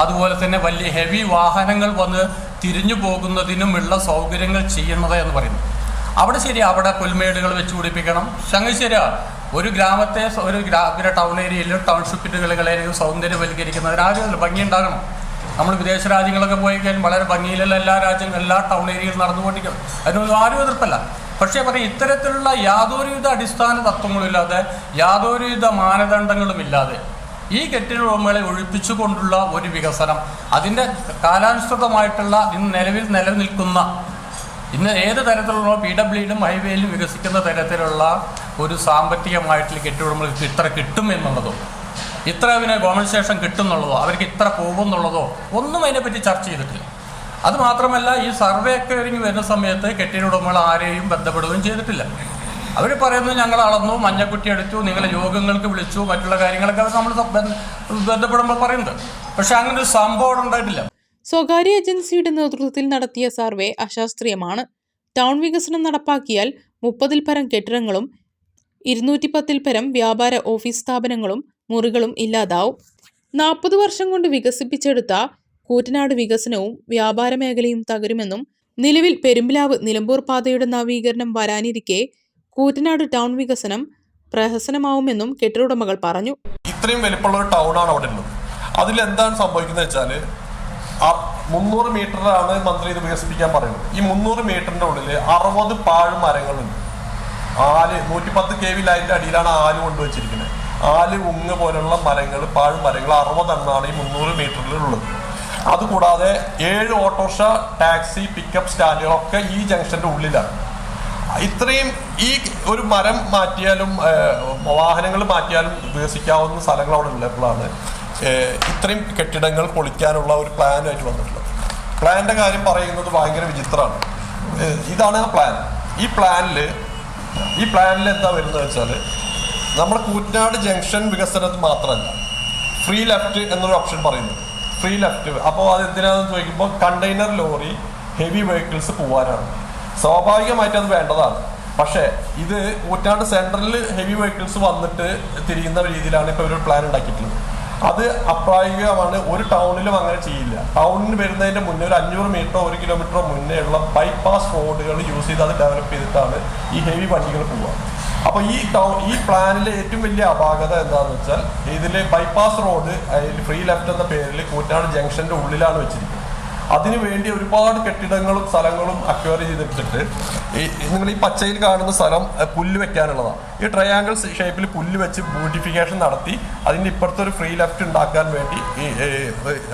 അതുപോലെ തന്നെ വലിയ ഹെവി വാഹനങ്ങൾ വന്ന് തിരിഞ്ഞു പോകുന്നതിനുമുള്ള സൗകര്യങ്ങൾ ചെയ്യുന്നത് എന്ന് പറയുന്നു. അവിടെ ശരിയാ, അവിടെ പുൽമേടുകൾ വെച്ച് പിടിപ്പിക്കണം. സംഗതി ശരിയാ, ഒരു ഗ്രാമത്തെ ഒരു ടൗൺ ഏരിയയിലും ടൗൺഷിപ്പുകളെ സൗന്ദര്യവൽക്കരിക്കുന്നതിന് ഭംഗി ഉണ്ടാകണം. നമ്മൾ വിദേശ രാജ്യങ്ങളൊക്കെ പോയി കഴിഞ്ഞാൽ വളരെ ഭംഗിയിലുള്ള എല്ലാ ടൗൺ ഏരിയയിലും നടന്നുകൊണ്ടിരിക്കണം. അതിനൊന്നും ആരും എതിർപ്പല്ല. പക്ഷേ പറയും ഇത്തരത്തിലുള്ള യാതൊരുവിധ അടിസ്ഥാന തത്വങ്ങളില്ലാതെ യാതൊരുവിധ മാനദണ്ഡങ്ങളുമില്ലാതെ ഈ കെട്ടിടങ്ങളെ ഒഴിപ്പിച്ചുകൊണ്ടുള്ള ഒരു വികസനം, അതിൻ്റെ കാലാനുസൃതമായിട്ടുള്ള നിലനിൽക്കുന്ന ഇന്ന് ഏത് തരത്തിലുള്ള PWDയും ഹൈവേയിലും വികസിക്കുന്ന തരത്തിലുള്ള ഒരു സാമ്പത്തികമായിട്ടുള്ള കെട്ടിടങ്ങൾക്ക് ഇത്ര കിട്ടും എന്നുള്ളതോ ഇത്ര അതിന് കോമ്പൻസേഷൻ കിട്ടുന്നുള്ളതോ അവർക്ക് ഇത്ര പോകുന്നുള്ളതോ ഒന്നും അതിനെപ്പറ്റി ചർച്ച ചെയ്തിട്ടില്ല. അതുമാത്രമല്ല, ഈ സർവേ ഒക്കെ ഒരുങ്ങി വരുന്ന സമയത്ത് കെട്ടിട ഉടമകൾ ആരെയും ബന്ധപ്പെടുകയും ചെയ്തിട്ടില്ല. അവർ പറയുന്നത് ഞങ്ങൾ അളന്നു, മഞ്ഞക്കുട്ടി എടുത്തു, നിങ്ങളെ യോഗങ്ങൾക്ക് വിളിച്ചു, മറ്റുള്ള കാര്യങ്ങളൊക്കെ നമ്മൾ ബന്ധപ്പെടുമ്പോൾ പറയുന്നത്. പക്ഷെ അങ്ങനെ ഒരു സംഭവം ഉണ്ടായിട്ടില്ല. സ്വകാര്യ ഏജൻസിയുടെ നേതൃത്വത്തിൽ നടത്തിയ സർവേ അശാസ്ത്രീയമാണ്. ടൗൺ വികസനം നടപ്പാക്കിയാൽ 30-ൽ പരം കെട്ടിടങ്ങളും 210-ൽ പരം വ്യാപാര ഓഫീസ് സ്ഥാപനങ്ങളും മുറികളും ഇല്ലാതാവും. 40 വർഷം കൊണ്ട് വികസിപ്പിച്ചെടുത്ത കൂറ്റനാട് വികസനവും വ്യാപാര മേഖലയും തകരുമെന്നും നിലവിൽ പെരുമ്പിലാവ് നിലമ്പൂർ പാതയുടെ നവീകരണം വരാനിരിക്കെ കൂറ്റനാട് ടൗൺ വികസനം പ്രഹസനമാവുമെന്നും കെട്ടിടuടമകൾ പറഞ്ഞു. ഇത്രയും വലിപ്പമുള്ള ഒരു ടൗണാണ് അവിടെ ഉള്ളത്. അതിലെന്താണ് സംഭവിക്കുന്നത് വെച്ചാൽ 300 മീറ്ററാണ് മന്ത്രി ഇത് വികസിപ്പിക്കാൻ പറയുന്നത്. ഈ 300 മീറ്ററിന്റെ ഉള്ളിൽ 60 പാഴ് മരങ്ങളുണ്ട്. 110 kV ലൈനിന്റെ അടിയിലാണ് ആല് കൊണ്ടുവച്ചിരിക്കുന്നത്. ആല്, ഉങ്ങ് പോലുള്ള മരങ്ങൾ, പാഴ് മരങ്ങൾ 60 എണ്ണമാണ് ഈ 300 മീറ്ററിലുള്ളത്. അതുകൂടാതെ 7 ഓട്ടോറിക്ഷ, ടാക്സി, പിക്കപ്പ് സ്റ്റാൻഡുകളൊക്കെ ഈ ജംഗ്ഷന്റെ ഉള്ളിലാണ്. ഇത്രയും ഈ ഒരു മരം മാറ്റിയാലും വാഹനങ്ങൾ മാറ്റിയാലും വികസിക്കാവുന്ന സ്ഥലങ്ങൾ അവിടെ ഉള്ളപ്പോഴാണ് ഇത്രയും കെട്ടിടങ്ങൾ പൊളിക്കാനുള്ള ഒരു പ്ലാനുമായിട്ട് വന്നിട്ടുള്ളത്. പ്ലാനിന്റെ കാര്യം പറയുന്നത് ഭയങ്കര വിചിത്രമാണ്. ഇതാണ് ആ പ്ലാൻ. ഈ പ്ലാനിൽ എന്താ വരുന്നത് വെച്ചാൽ നമ്മുടെ കൂറ്റനാട് ജംഗ്ഷൻ വികസനത്തിൽ മാത്രമല്ല, ഫ്രീ ലെഫ്റ്റ് എന്നൊരു ഓപ്ഷൻ പറയുന്നത്. ഫ്രീ ലെഫ്റ്റ് അപ്പോൾ അത് എന്തിനാണെന്ന് ചോദിക്കുമ്പോൾ കണ്ടെയ്നർ ലോറി, ഹെവി വെഹിക്കിൾസ് പോകാനാണ്. സ്വാഭാവികമായിട്ട് അത് വേണ്ടതാണ്. പക്ഷേ ഇത് കൂറ്റനാട് സെൻട്രലിൽ ഹെവി വെഹിക്കിൾസ് വന്നിട്ട് തിരിയുന്ന രീതിയിലാണ് ഇപ്പോൾ ഒരു പ്ലാൻ ഉണ്ടാക്കിയിട്ടുള്ളത്. അത് അപ്രായോഗികമാണ്. ഒരു ടൗണിലും അങ്ങനെ ചെയ്യില്ല. ടൗണിന് വരുന്നതിൻ്റെ മുന്നേ ഒരു 500 മീറ്ററോ 1 കിലോമീറ്ററോ മുന്നേ ഉള്ള ബൈപ്പാസ് റോഡുകൾ യൂസ് ചെയ്ത് അത് ഡെവലപ്പ് ചെയ്തിട്ടാണ് ഈ ഹെവി വണ്ടികൾ പോവുക. അപ്പോൾ ഈ പ്ലാനിലെ ഏറ്റവും വലിയ അപാകത എന്താണെന്ന് വെച്ചാൽ ഇതിൽ ബൈപ്പാസ് റോഡ് ഫ്രീ ലെഫ്റ്റ് എന്ന പേരിൽ കൂറ്റനാട് ജംഗ്ഷന്റെ ഉള്ളിലാണ് വെച്ചിരിക്കുന്നത്. അതിനുവേണ്ടി ഒരുപാട് കെട്ടിടങ്ങളും സ്ഥലങ്ങളും അക്വയർ ചെയ്തിട്ടിട്ട് നിങ്ങൾ ഈ പച്ചയിൽ കാണുന്ന സ്ഥലം പുല്ല് വെക്കാനുള്ളതാണ്. ഈ ട്രയാങ്കിൾ ഷേപ്പിൽ പുല്ല് വെച്ച് ബ്യൂട്ടിഫിക്കേഷൻ നടത്തി അതിൻ്റെ ഇപ്പുറത്തെ ഒരു ഫ്രീ ലെഫ്റ്റ് ഉണ്ടാക്കാൻ വേണ്ടി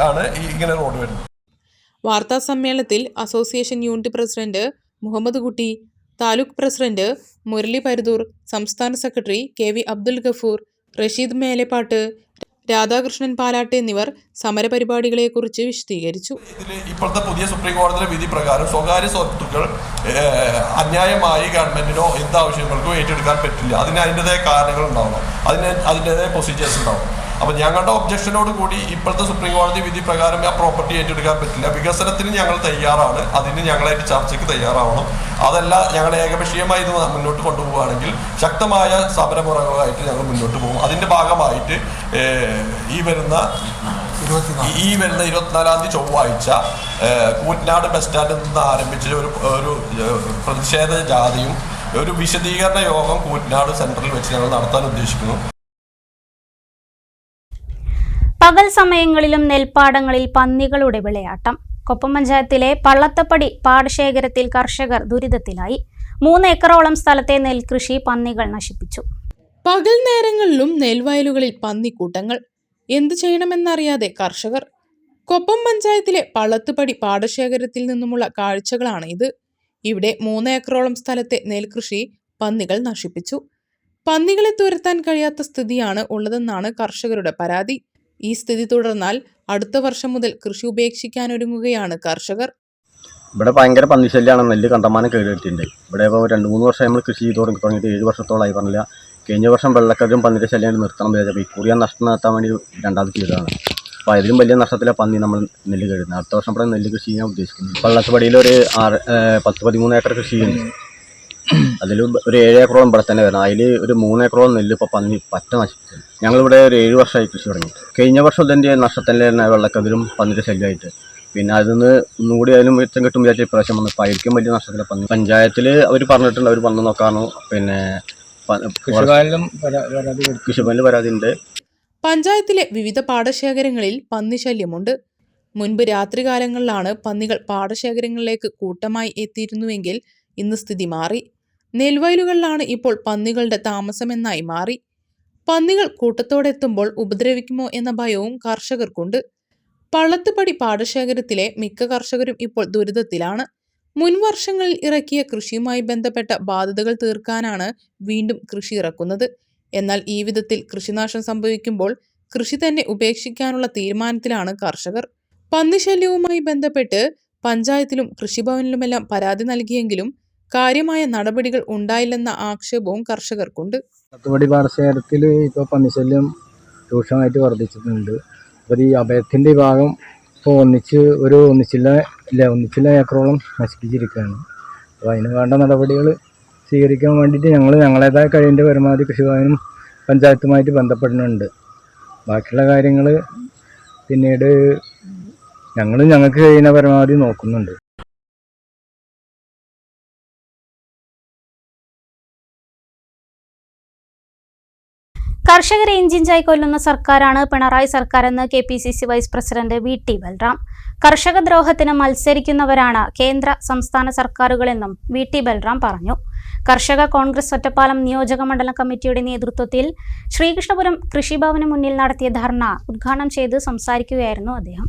ആണ് ഇങ്ങനെ റോഡ് വരുന്നത്. വാർത്താ സമ്മേളനത്തിൽ അസോസിയേഷൻ യൂണിറ്റ് പ്രസിഡന്റ് മുഹമ്മദ് കുട്ടി, താലൂക്ക് പ്രസിഡന്റ് മുരളി പരുതൂർ, സംസ്ഥാന സെക്രട്ടറി KV അബ്ദുൽ ഗഫൂർ, റഷീദ് മേലെപ്പാട്ട്, രാധാകൃഷ്ണൻ പാലാട്ട് എന്നിവർ സമരപരിപാടികളെക്കുറിച്ച് വിശദീകരിച്ചു. ഇതിൽ ഇപ്പോഴത്തെ പുതിയ സുപ്രീം കോടതിയിലെ വിധി പ്രകാരം സ്വകാര്യ സ്വത്തുക്കൾ അന്യായമായി ഗവൺമെന്റിനോ എന്താവശ്യങ്ങൾക്കോ ഏറ്റെടുക്കാൻ പറ്റില്ല. അതിൻ്റെതായ കാരണങ്ങൾ ഉണ്ടാവണം, അതിൻ്റെതായ പ്രൊസീജിയേഴ്സ് ഉണ്ടാവണം. അപ്പം ഞങ്ങളുടെ ഒബ്ജക്ഷനോട് കൂടി ഇപ്പോഴത്തെ സുപ്രീം കോടതി വിധി പ്രകാരം ആ പ്രോപ്പർട്ടി ഏറ്റെടുക്കാൻ പറ്റില്ല. വികസനത്തിന് ഞങ്ങൾ തയ്യാറാണ്, അതിന് ഞങ്ങളായിട്ട് ചർച്ചയ്ക്ക് തയ്യാറാവണം. അതല്ല ഞങ്ങൾ ഏകപക്ഷീയമായി ഇത് മുന്നോട്ട് കൊണ്ടുപോവുകയാണെങ്കിൽ ശക്തമായ സമരമുറകളായിട്ട് ഞങ്ങൾ മുന്നോട്ട് പോകും. അതിൻ്റെ ഭാഗമായിട്ട് ഈ വരുന്ന 24-ാം തീയതി ചൊവ്വാഴ്ച കൂറ്റനാട് ബസ് സ്റ്റാൻഡിൽ നിന്ന് ആരംഭിച്ച ഒരു പ്രതിഷേധ ജാഥയും ഒരു വിശദീകരണ യോഗം കൂറ്റനാട് സെൻട്രലിൽ വെച്ച് ഞങ്ങൾ നടത്താൻ ഉദ്ദേശിക്കുന്നു. പകൽ സമയങ്ങളിലും നെൽപ്പാടങ്ങളിൽ പന്നികളുടെ വിളയാട്ടം. കൊപ്പം പഞ്ചായത്തിലെ പള്ളത്തപ്പടി പാടശേഖരത്തിൽ കർഷകർ ദുരിതത്തിലായി. 3 ഏക്കറോളം സ്ഥലത്തെ നെൽകൃഷി പന്നികൾ നശിപ്പിച്ചു. പകൽ നേരങ്ങളിലും നെൽവയലുകളിൽ പന്നിക്കൂട്ടങ്ങൾ. എന്തു ചെയ്യണമെന്നറിയാതെ കർഷകർ. കൊപ്പം പഞ്ചായത്തിലെ പള്ളത്തുപടി പാടശേഖരത്തിൽ നിന്നുമുള്ള കാഴ്ചകളാണ് ഇത്. ഇവിടെ 3 ഏക്കറോളം സ്ഥലത്തെ നെൽകൃഷി പന്നികൾ നശിപ്പിച്ചു. പന്നികളെ തുരത്താൻ കഴിയാത്ത സ്ഥിതിയാണ് ഉള്ളതെന്നാണ് കർഷകരുടെ പരാതി. ഈ സ്ഥിതി തുടർന്നാൽ അടുത്ത വർഷം മുതൽ കൃഷി ഉപേക്ഷിക്കാനൊരുങ്ങുകയാണ് കർഷകർ. ഇവിടെ ഭയങ്കര പന്നിശല്യമാണ്. നെല്ല് കണ്ടമാനം കേടുവരുത്തിയിട്ടുണ്ട്. ഇവിടെ ഇപ്പോൾ 2-3 വർഷം നമ്മൾ കൃഷി ചെയ്ത് തുടങ്ങിയിട്ട് 7 വർഷത്തോളമായി പറഞ്ഞില്ല. കഴിഞ്ഞ വർഷം വെള്ളക്കതിരും പന്നിയുടെ ശല്യം നിർത്തണം വിചാരിച്ചപ്പോൾ ഇക്കുറി ആ നഷ്ടം നിർത്താൻ വേണ്ടി രണ്ടാമത് ചെയ്തതാണ്. അപ്പോൾ അതിലും വലിയ നഷ്ടത്തിലെ പന്നി നമ്മൾ നെല്ല് കഴിയുന്നത്. അടുത്ത വർഷം ഇവിടെ നെല്ല് കൃഷി ചെയ്യാൻ ഉദ്ദേശിക്കുന്നത്. പള്ളത്തുപടിയിൽ ഒരു 10-13 ഏക്കർ കൃഷി ചെയ്യുന്നുണ്ട്. അതിൽ ഒരു 7 ഏക്കറോളം ഇവിടെ തന്നെ വരുന്നത്. അതിൽ ഒരു 3 ഏക്കറോളം നെല്ല് ഇപ്പോൾ പന്നി പറ്റ നശിപ്പിച്ചു. ഞങ്ങളിവിടെ ഒരു 7 വർഷമായി കൃഷി തുടങ്ങി. കഴിഞ്ഞ വർഷം ഇതിൻ്റെ നഷ്ടത്തിൻ്റെ തന്നെ വെള്ളക്കതിരും പന്നിയുടെ ശല്യമായിട്ട് പിന്നെ അതിൽ നിന്ന് ഒന്നുകൂടി അതിലും മെച്ചം കിട്ടും വിചാരിച്ച ഇപ്രാവശ്യം വന്ന് പയിരിക്കും വലിയ നഷ്ടത്തിലെ പന്നി. പഞ്ചായത്തിൽ അവർ പറഞ്ഞിട്ടുണ്ട്, അവർ വന്ന് നോക്കാനോ പിന്നെ കൃഷിഭവനിൽ പരാതിയുണ്ട്. പഞ്ചായത്തിലെ വിവിധ പാടശേഖരങ്ങളിൽ പന്നിശല്യമുണ്ട്. മുൻപ് രാത്രികാലങ്ങളിലാണ് പന്നികൾ പാടശേഖരങ്ങളിലേക്ക് കൂട്ടമായി എത്തിയിരുന്നുവെങ്കിൽ ഇന്ന് സ്ഥിതി മാറി. നെൽവയലുകളിലാണ് ഇപ്പോൾ പന്നികളുടെ താമസമെന്നായി മാറി. പന്നികൾ കൂട്ടത്തോടെത്തുമ്പോൾ ഉപദ്രവിക്കുമോ എന്ന ഭയവും കർഷകർക്കുണ്ട്. പള്ളത്തുപടി പാടശേഖരത്തിലെ മിക്ക കർഷകരും ഇപ്പോൾ ദുരിതത്തിലാണ്. മുൻ വർഷങ്ങളിൽ ഇറക്കിയ കൃഷിയുമായി ബന്ധപ്പെട്ട ബാധ്യതകൾ തീർക്കാനാണ് വീണ്ടും കൃഷി ഇറക്കുന്നത്. എന്നാൽ ഈ വിധത്തിൽ കൃഷിനാശം സംഭവിക്കുമ്പോൾ കൃഷി തന്നെ ഉപേക്ഷിക്കാനുള്ള തീരുമാനത്തിലാണ് കർഷകർ. പന്നിശല്യവുമായി ബന്ധപ്പെട്ട് പഞ്ചായത്തിലും കൃഷിഭവനിലുമെല്ലാം പരാതി നൽകിയെങ്കിലും കാര്യമായ നടപടികൾ ഉണ്ടായില്ലെന്ന ആക്ഷേപവും കർഷകർക്കുണ്ട്. പള്ളത്തുപടി പാടശേഖരത്തിൽ ഇപ്പോൾ പന്നിശല്യം രൂക്ഷമായിട്ട് വർദ്ധിച്ചിട്ടുണ്ട്. അപ്പോൾ ഈ അഭയത്തിൻ്റെ ഭാഗം ഇപ്പോൾ ഒന്നിച്ചില്ല ഏക്കറോളം നശിപ്പിച്ചിരിക്കുകയാണ്. അപ്പോൾ അതിന് വേണ്ട നടപടികൾ സ്വീകരിക്കാൻ വേണ്ടിയിട്ട് ഞങ്ങളേതായ കഴിവിൻ്റെ പരമാവധി കൃഷിഭവനും പഞ്ചായത്തുമായിട്ട് ബന്ധപ്പെടുന്നുണ്ട്. ബാക്കിയുള്ള കാര്യങ്ങൾ പിന്നീട് ഞങ്ങൾക്ക് കഴിയുന്ന പരമാവധി നോക്കുന്നുണ്ട്. കർഷകരെ ഇഞ്ചിഞ്ചായി കൊല്ലുന്ന സർക്കാരാണ് പിണറായി സർക്കാരെന്ന് KPCC vice president VT Balram. കർഷക ദ്രോഹത്തിന് മത്സരിക്കുന്നവരാണ് കേന്ദ്ര സംസ്ഥാന സർക്കാരുകളെന്നും VT ബൽറാം പറഞ്ഞു. കർഷക കോൺഗ്രസ് ഒറ്റപ്പാലം നിയോജക മണ്ഡലം കമ്മിറ്റിയുടെ നേതൃത്വത്തിൽ ശ്രീകൃഷ്ണപുരം കൃഷിഭവന് മുന്നിൽ നടത്തിയ ധർണ ഉദ്ഘാടനം ചെയ്ത് സംസാരിക്കുകയായിരുന്നു അദ്ദേഹം.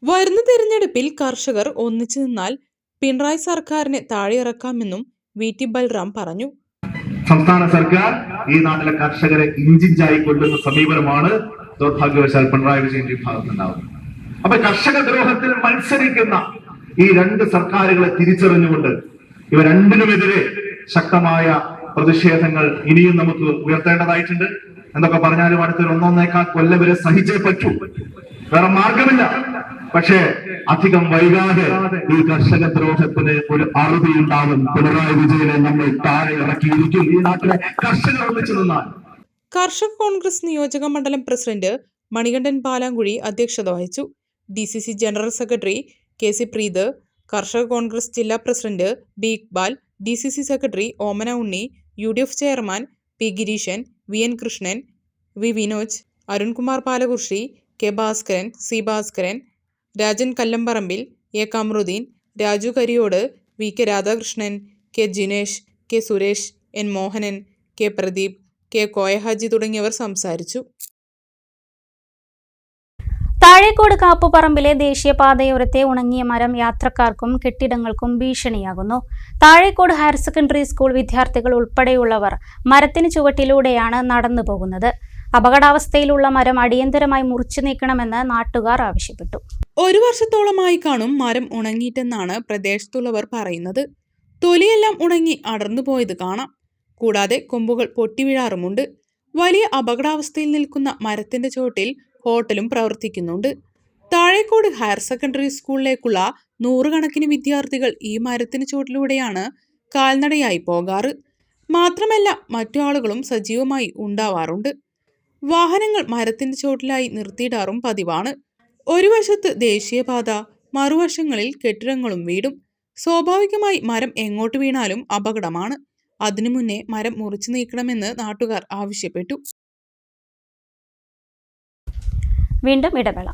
വരുന്ന തെരഞ്ഞെടുപ്പിൽ കർഷകർ ഒന്നിച്ചു നിന്നാൽ പിണറായി സർക്കാരിനെ താഴെയിറക്കാമെന്നും VT ബൽറാം പറഞ്ഞു. സംസ്ഥാന സർക്കാർ ഈ നാട്ടിലെ കർഷകരെ ഇഞ്ചിഞ്ചായി കൊല്ലുന്ന സമീപനമാണ് ദൗർഭാഗ്യവശാൽ പിണറായി വിജയന്റെ ഭാഗത്തുണ്ടാവുന്നത്. അപ്പൊ കർഷക ദ്രോഹത്തിൽ മത്സരിക്കുന്ന ഈ 2 സർക്കാരുകളെ തിരിച്ചറിഞ്ഞുകൊണ്ട് ഇവ രണ്ടിനുമെതിരെ ശക്തമായ പ്രതിഷേധങ്ങൾ ഇനിയും നമുക്ക് ഉയർത്തേണ്ടതായിട്ടുണ്ട്. എന്തൊക്കെ പറഞ്ഞാലും അടുത്തൊരു 1.25 കൊല്ലം വരെ സഹിച്ചേ പറ്റൂ, വേറെ മാർഗമില്ല. പക്ഷേ അധികം വൈകാതെ ഈ കർഷക ദ്രോഹത്തിന് ഒരു അറുതി ഉണ്ടാവും. പിണറായി വിജയനെ നമ്മൾ താഴെ ഇറക്കിയിരിക്കും. ഈ നാട്ടിലെ കർഷകർ ഒന്നിച്ചു നിന്നാൽ. കർഷക കോൺഗ്രസ് നിയോജക മണ്ഡലം പ്രസിഡന്റ് മണികണ്ഠൻ പാലാങ്കുഴി അധ്യക്ഷത വഹിച്ചു. DCC general secretary KC Preeth, കർഷക കോൺഗ്രസ് ജില്ലാ president B Iqbal, DCC secretary Omana Unni, UDF chairman P Gireeshan, VN Krishnan, V Vinoj, Arunkumar Palakurussi, K Bhaskaran, C Bhaskaran, Rajan Kallamparambil, A Kamaruddeen, Raju Kariyode, VK Radhakrishnan, K Jinesh, K Suresh, N Mohanan, K Pradeep, K Koyahaji തുടങ്ങിയവർ സംസാരിച്ചു. താഴേക്കോട് കാപ്പുപറമ്പിലെ ദേശീയപാതയോരത്തെ ഉണങ്ങിയ മരം യാത്രക്കാർക്കും കെട്ടിടങ്ങൾക്കും ഭീഷണിയാകുന്നു. താഴേക്കോട് ഹയർ സെക്കൻഡറി സ്കൂൾ വിദ്യാർത്ഥികൾ ഉൾപ്പെടെയുള്ളവർ മരത്തിന് ചുവട്ടിലൂടെയാണ് നടന്നു പോകുന്നത്. അപകടാവസ്ഥയിലുള്ള മരം അടിയന്തരമായി മുറിച്ചു നീക്കണമെന്ന് നാട്ടുകാർ ആവശ്യപ്പെട്ടു. 1 വർഷത്തോളമായി കാണും മരം ഉണങ്ങിയിട്ടെന്നാണ് പ്രദേശത്തുള്ളവർ പറയുന്നത്. തൊലിയെല്ലാം ഉണങ്ങി അടർന്നുപോയത് കാണാം. കൂടാതെ കൊമ്പുകൾ പൊട്ടിവീഴാറുമുണ്ട്. വലിയ അപകടാവസ്ഥയിൽ നിൽക്കുന്ന മരത്തിന്റെ ചോട്ടിൽ ഹോട്ടലും പ്രവർത്തിക്കുന്നുണ്ട്. താഴേക്കോട് ഹയർ സെക്കൻഡറി സ്കൂളിലേക്കുള്ള 100 കണക്കിന് വിദ്യാർത്ഥികൾ ഈ മരത്തിന് ചോട്ടിലൂടെയാണ് കാൽനടയായി പോകാറ്. മാത്രമല്ല മറ്റു ആളുകളും സജീവമായി ഉണ്ടാവാറുണ്ട്. വാഹനങ്ങൾ മരത്തിന്റെ ചോട്ടിലായി നിർത്തിയിടാറും പതിവാണ്. ഒരു വശത്ത് ദേശീയപാത, മറുവശങ്ങളിൽ കെട്ടിടങ്ങളും വീടും. സ്വാഭാവികമായി മരം എങ്ങോട്ട് വീണാലും അപകടമാണ്. അതിനു മുന്നേ മരം മുറിച്ചു നീക്കണമെന്ന് നാട്ടുകാർ ആവശ്യപ്പെട്ടു. വീണ്ടും ഇടവേള.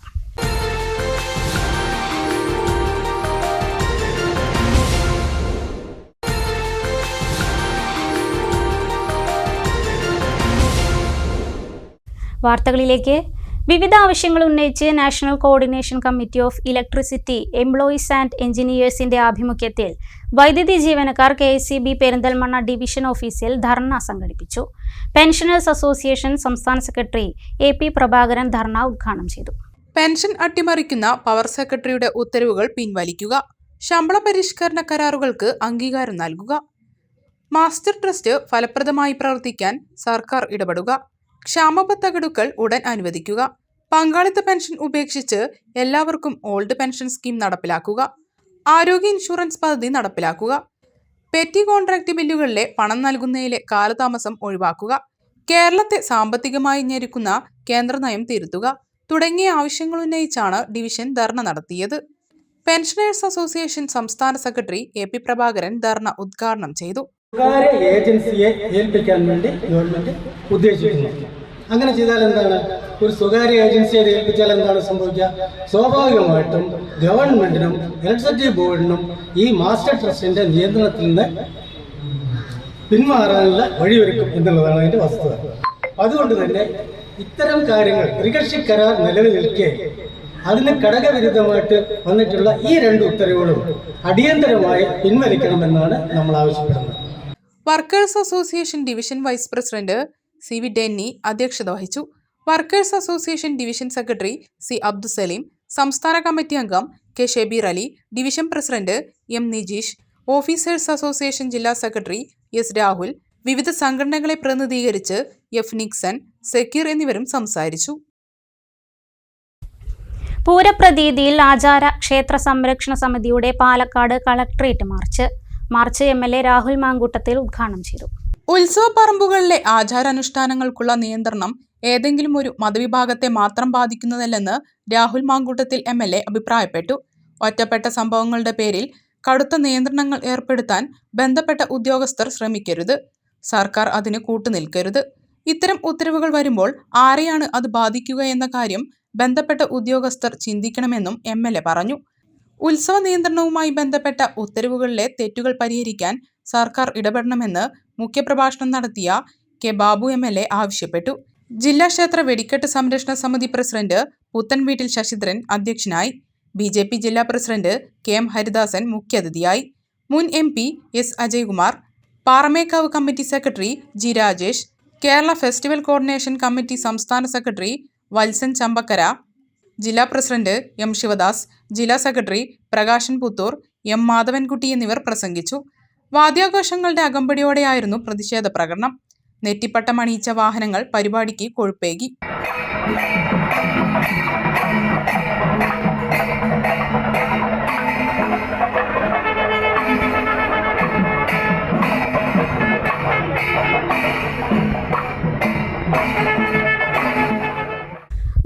വാർത്തകളിലേക്ക്. വിവിധ ആവശ്യങ്ങൾ ഉന്നയിച്ച് national coordination committee of electricity employees and എഞ്ചിനീയേഴ്സിന്റെ ആഭിമുഖ്യത്തിൽ വൈദ്യുതി ജീവനക്കാർ KSEB പെരിന്തൽമണ്ണ ഡിവിഷൻ ഓഫീസിൽ ധർണ സംഘടിപ്പിച്ചു. പെൻഷനേഴ്സ് അസോസിയേഷൻ സംസ്ഥാന സെക്രട്ടറി AP പ്രഭാകരൻ ധർണ ഉദ്ഘാടനം ചെയ്തു. പെൻഷൻ അട്ടിമറിക്കുന്ന പവർ സെക്രട്ടറിയുടെ ഉത്തരവുകൾ പിൻവലിക്കുക, ശമ്പള പരിഷ്കരണ കരാറുകൾക്ക് അംഗീകാരം നൽകുക, മാസ്റ്റർ ട്രസ്റ്റ് ഫലപ്രദമായി പ്രവർത്തിക്കാൻ സർക്കാർ ഇടപെടുക. ക്ഷാമബത്ത ഗഡുക്കൾ ഉടൻ അനുവദിക്കുക. പങ്കാളിത്ത പെൻഷൻ ഉപേക്ഷിച്ച് എല്ലാവർക്കും ഓൾഡ് പെൻഷൻ സ്കീം നടപ്പിലാക്കുക. ആരോഗ്യ ഇൻഷുറൻസ് പദ്ധതി നടപ്പിലാക്കുക. പെറ്റി കോൺട്രാക്ട് ബില്ലുകളിലെ പണം നൽകുന്നതിലെ കാലതാമസം ഒഴിവാക്കുക. കേരളത്തെ സാമ്പത്തികമായി ഞെരുക്കുന്ന കേന്ദ്ര നയം തിരുത്തുക തുടങ്ങിയ ആവശ്യങ്ങൾ ഉന്നയിച്ചാണ് ഡിവിഷൻ ധർണ നടത്തിയത്. പെൻഷനേഴ്സ് അസോസിയേഷൻ സംസ്ഥാന സെക്രട്ടറി എ.പി. പ്രഭാകരൻ ധർണ ഉദ്ഘാടനം ചെയ്തു. സ്വകാര്യ ഏജൻസിയെ ഏൽപ്പിക്കാൻ വേണ്ടി ഗവൺമെന്റ് ഉദ്ദേശിക്കുന്നു. അങ്ങനെ ചെയ്താൽ എന്താണ്? ഒരു സ്വകാര്യ ഏജൻസിയെ ഏൽപ്പിച്ചാൽ എന്താണ് സംഭവിക്കുക? സ്വാഭാവികമായിട്ടും ഗവൺമെന്റിനും ഇലക്ട്രിസിറ്റി ബോർഡിനും ഈ മാസ്റ്റർ ട്രസ്റ്റിന്റെ നിയന്ത്രണത്തിൽ നിന്ന് പിന്മാറാനുള്ള വഴിയൊരുക്കും എന്നുള്ളതാണ് അതിന്റെ വസ്തുത. അതുകൊണ്ട് തന്നെ ഇത്തരം കാര്യങ്ങൾ ത്രികക്ഷി കരാർ നിലവിൽ നിൽക്കെ അതിന് ഘടകവിരുദ്ധമായിട്ട് വന്നിട്ടുള്ള ഈ രണ്ട് ഉത്തരവുകളും അടിയന്തരമായി പിൻവലിക്കണമെന്നാണ് നമ്മൾ ആവശ്യപ്പെടുന്നത്. Workers association division vice president C V Denny അധ്യക്ഷത വഹിച്ചു. Workers association division secretary C Abdussalim, സംസ്ഥാന കമ്മിറ്റി അംഗം K Shabeer Ali, division president M Nijeesh, officers association ജില്ലാ സെക്രട്ടറി എസ് രാഹുൽ, വിവിധ സംഘടനകളെ പ്രതിനിധീകരിച്ച് എഫ് നിക്സൺ, സക്കീർ എന്നിവരും സംസാരിച്ചു. പൂരപ്രതീതിയിൽ ആചാര ക്ഷേത്ര സംരക്ഷണ സമിതിയുടെ Palakkad collectorate march MLA. Rahul Mankoottathil ഉദ്ഘാടനം ചെയ്തു. ഉത്സവ പറമ്പുകളിലെ ആചാരാനുഷ്ഠാനങ്ങൾക്കുള്ള നിയന്ത്രണം ഏതെങ്കിലും ഒരു മതവിഭാഗത്തെ മാത്രം ബാധിക്കുന്നതല്ലെന്ന് രാഹുൽ മാങ്കൂട്ടത്തിൽ എം.എൽ.എ. അഭിപ്രായപ്പെട്ടു. ഒറ്റപ്പെട്ട സംഭവങ്ങളുടെ പേരിൽ കടുത്ത നിയന്ത്രണങ്ങൾ ഏർപ്പെടുത്താൻ ബന്ധപ്പെട്ട ഉദ്യോഗസ്ഥർ ശ്രമിക്കരുത്. സർക്കാർ അതിന് കൂട്ടുനിൽക്കരുത്. ഇത്തരം ഉത്തരവുകൾ വരുമ്പോൾ ആരെയാണ് അത് ബാധിക്കുക എന്ന കാര്യം ബന്ധപ്പെട്ട ഉദ്യോഗസ്ഥർ ചിന്തിക്കണമെന്നും എം.എൽ.എ. പറഞ്ഞു. ഉത്സവ നിയന്ത്രണവുമായി ബന്ധപ്പെട്ട ഉത്തരവുകളിലെ തെറ്റുകൾ പരിഹരിക്കാൻ സർക്കാർ ഇടപെടണമെന്ന് മുഖ്യപ്രഭാഷണം നടത്തിയ കെ ബാബു എം.എൽ.എ. ആവശ്യപ്പെട്ടു. ജില്ലാ ക്ഷേത്ര വെടിക്കെട്ട് സംരക്ഷണ സമിതി പ്രസിഡന്റ് പുത്തൻവീട്ടിൽ ശശിധരൻ അധ്യക്ഷനായി. ബി.ജെ.പി. ജില്ലാ പ്രസിഡന്റ് കെ എം ഹരിദാസൻ മുഖ്യാതിഥിയായി. മുൻ MP. S Ajaykumar, Paramekkavu committee secretary G Rajesh, Kerala festival coordination committee സംസ്ഥാന സെക്രട്ടറി വത്സൻ ചമ്പക്കര, ജില്ലാ പ്രസിഡന്റ് എം ശിവദാസ്, ജില്ലാ സെക്രട്ടറി പ്രകാശൻ പുത്തൂർ, എം മാധവൻകുട്ടി എന്നിവർ പ്രസംഗിച്ചു. വാദ്യാഘോഷങ്ങളുടെ അകമ്പടിയോടെയായിരുന്നു പ്രതിഷേധ പ്രകടനം. നെറ്റിപ്പട്ടം അണിയിച്ച വാഹനങ്ങൾ പരിപാടിക്ക് കൊഴുപ്പേകി.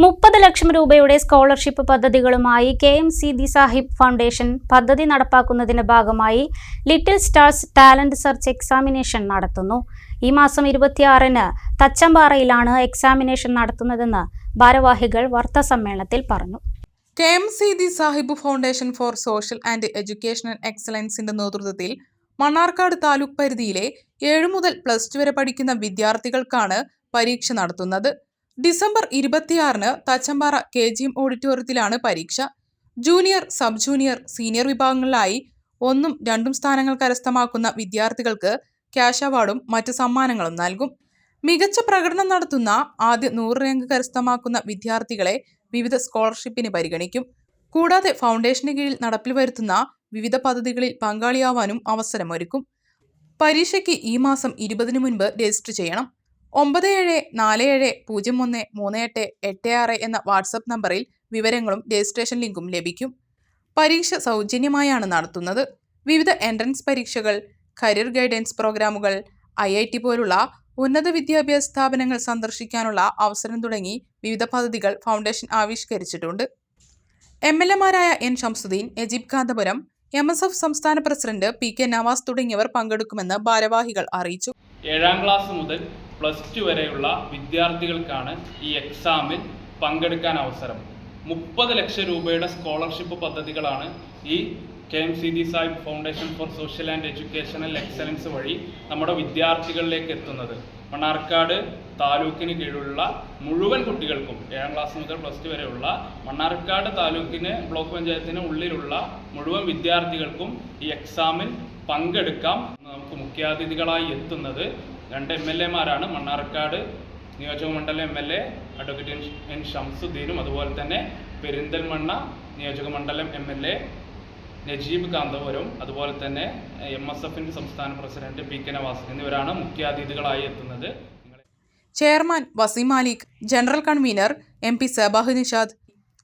$30 ലക്ഷം രൂപയുടെ സ്കോളർഷിപ്പ് പദ്ധതികളുമായി KMCD സാഹിബ് ഫൗണ്ടേഷൻ പദ്ധതി നടപ്പാക്കുന്നതിന്റെ ഭാഗമായി little stars talent search examination നടത്തുന്നു. ഈ മാസം 26-ന് തച്ചമ്പാറയിലാണ് എക്സാമിനേഷൻ നടത്തുന്നതെന്ന് ഭാരവാഹികൾ വാർത്താസമ്മേളനത്തിൽ പറഞ്ഞു. KMCD Sahib foundation for social and educational എക്സലൻസിന്റെ നേതൃത്വത്തിൽ മണ്ണാർക്കാട് താലൂക്ക് പരിധിയിലെ 7 മുതൽ +2 വരെ പഠിക്കുന്ന വിദ്യാർത്ഥികൾക്കാണ് പരീക്ഷ നടത്തുന്നത്. ഡിസംബർ 26-ന് തച്ചമ്പാറ KGM ഓഡിറ്റോറിയത്തിലാണ് പരീക്ഷ. ജൂനിയർ, സബ് ജൂനിയർ, സീനിയർ വിഭാഗങ്ങളിലായി 1ഉം 2ഉം സ്ഥാനങ്ങൾ കരസ്ഥമാക്കുന്ന വിദ്യാർത്ഥികൾക്ക് ക്യാഷ് അവാർഡും മറ്റ് സമ്മാനങ്ങളും നൽകും. മികച്ച പ്രകടനം നടത്തുന്ന ആദ്യ 100 റാങ്ക് കരസ്ഥമാക്കുന്ന വിദ്യാർത്ഥികളെ വിവിധ സ്കോളർഷിപ്പിന് പരിഗണിക്കും. കൂടാതെ ഫൗണ്ടേഷന് കീഴിൽ നടപ്പിൽ വരുത്തുന്ന വിവിധ പദ്ധതികളിൽ പങ്കാളിയാവാനും അവസരമൊരുക്കും. പരീക്ഷയ്ക്ക് ഈ മാസം 20-ന് മുൻപ് രജിസ്റ്റർ ചെയ്യണം. 9747013886 എന്ന വാട്സപ്പ് നമ്പറിൽ വിവരങ്ങളും രജിസ്ട്രേഷൻ ലിങ്കും ലഭിക്കും. പരീക്ഷ സൗജന്യമായാണ് നടത്തുന്നത്. വിവിധ എൻട്രൻസ് പരീക്ഷകൾ, കരിയർ ഗൈഡൻസ് പ്രോഗ്രാമുകൾ, IIT പോലുള്ള ഉന്നത വിദ്യാഭ്യാസ സ്ഥാപനങ്ങൾ സന്ദർശിക്കാനുള്ള അവസരം തുടങ്ങി വിവിധ പദ്ധതികൾ ഫൗണ്ടേഷൻ ആവിഷ്കരിച്ചിട്ടുണ്ട്. MLA-മാരായ N. ഷംസുദ്ദീൻ, എജീബ് കാന്തപുരം, MSF സംസ്ഥാന പ്രസിഡന്റ് PK നവാസ് തുടങ്ങിയവർ പങ്കെടുക്കുമെന്ന് ഭാരവാഹികൾ അറിയിച്ചു. 7ാം ക്ലാസ് മുതൽ +2 വരെയുള്ള വിദ്യാർത്ഥികൾക്കാണ് ഈ എക്സാമിൽ പങ്കെടുക്കാൻ അവസരം. 30 ലക്ഷം രൂപയുടെ സ്കോളർഷിപ്പ് പദ്ധതികളാണ് ഈ KMCD Sahib foundation for social and educational excellence വഴി നമ്മുടെ വിദ്യാർത്ഥികളിലേക്ക് എത്തുന്നത്. മണ്ണാർക്കാട് താലൂക്കിന് കീഴിലുള്ള മുഴുവൻ കുട്ടികൾക്കും 7ാം ക്ലാസ് മുതൽ +2 വരെയുള്ള മണ്ണാർക്കാട് താലൂക്കിന് ബ്ലോക്ക് പഞ്ചായത്തിന് ഉള്ളിലുള്ള മുഴുവൻ വിദ്യാർത്ഥികൾക്കും ഈ എക്സാമിൽ പങ്കെടുക്കാം. നമുക്ക് മുഖ്യാതിഥികളായി എത്തുന്നത് 2 MLA-മാരാണ്. മണ്ണാർക്കാട് നിയോജകമണ്ഡലം MLA അഡ്വക്കേറ്റ് N. ഷംസുദ്ദീനും അതുപോലെ തന്നെ പെരിന്തൽമണ്ണ നിയോജകമണ്ഡലം MLA നജീബ് കാന്തപുരം, അതുപോലെ തന്നെ MSFന്റെ സംസ്ഥാന പ്രസിഡന്റ് PK നവാസ് എന്നിവരാണ് മുഖ്യാതിഥികളായി എത്തുന്നത്. Chairman Waseem Malik, general convener MP Sabah Nishad,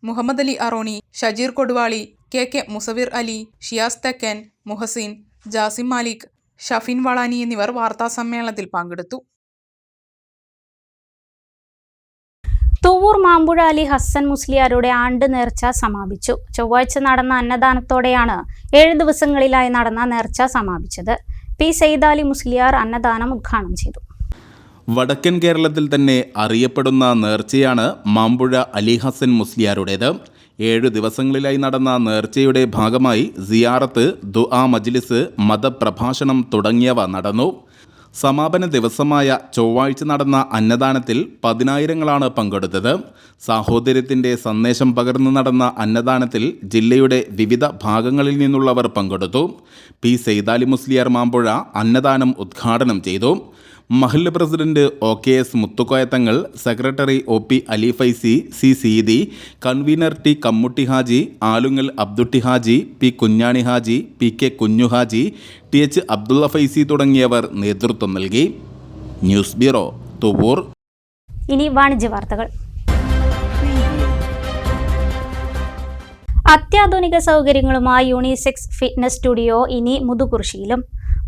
Muhammad Ali Aroni, Shajeer Koduvali, KK Musavir Ali, Shiyas Thekkan, Muhsin, Jasim Malik, Shafeen വളാനി എന്നിവർ വാർത്താസമ്മേളനത്തിൽ പങ്കെടുത്തു. തുവ്വൂർ മാമ്പുഴ അലി ഹസ്സൻ മുസ്ലിയാരുടെ ആണ്ട് നേർച്ച സമാപിച്ചു. ചൊവ്വാഴ്ച നടന്ന അന്നദാനത്തോടെയാണ് 7 ദിവസങ്ങളിലായി നടന്ന നേർച്ച സമാപിച്ചത്. P സയ്യിദാലി മുസ്ലിയാർ അന്നദാനം ഉദ്ഘാടനം ചെയ്തു. വടക്കൻ കേരളത്തിൽ തന്നെ അറിയപ്പെടുന്ന നേർച്ചയാണ് മാമ്പുഴ അലി ഹസ്സൻ മുസ്ലിയാരുടേത്. 7 ദിവസങ്ങളിലായി നടന്ന നേർച്ചയുടെ ഭാഗമായി സിയാറത്ത്, ദുആ മജ്ലിസ്, മതപ്രഭാഷണം തുടങ്ങിയവ നടന്നു. സമാപന ദിവസമായ ചൊവ്വാഴ്ച നടന്ന അന്നദാനത്തിൽ 10,000-ങ്ങളാണ് പങ്കെടുത്തത്. സാഹോദര്യത്തിൻ്റെ സന്ദേശം പകർന്നു നടന്ന അന്നദാനത്തിൽ ജില്ലയുടെ വിവിധ ഭാഗങ്ങളിൽ നിന്നുള്ളവർ പങ്കെടുത്തു. P സയ്യിദാലി മുസ്ലിയാർ മാമ്പുഴ അന്നദാനം ഉദ്ഘാടനം ചെയ്തു. മഹല്ല് president OKS Muthukoya Thangal, secretary OP Ali Faizy, C Seedi, convener T Kammutty Haji, Alungal Abdutty Haji, P Kunjani Haji, PK Kunju Haji, TH Abdulla Faizy തുടങ്ങിയവർ നേതൃത്വം നൽകി. News bureau, Thuvvur. ഇനി വാണിജ്യ വാർത്തകൾ. അത്യാധുനിക സൗകര്യങ്ങളുമായി യൂണിസെക്സ് ഫിറ്റ്നസ് സ്റ്റുഡിയോ ഇനി മുതുകുറിശ്ശിയിലും.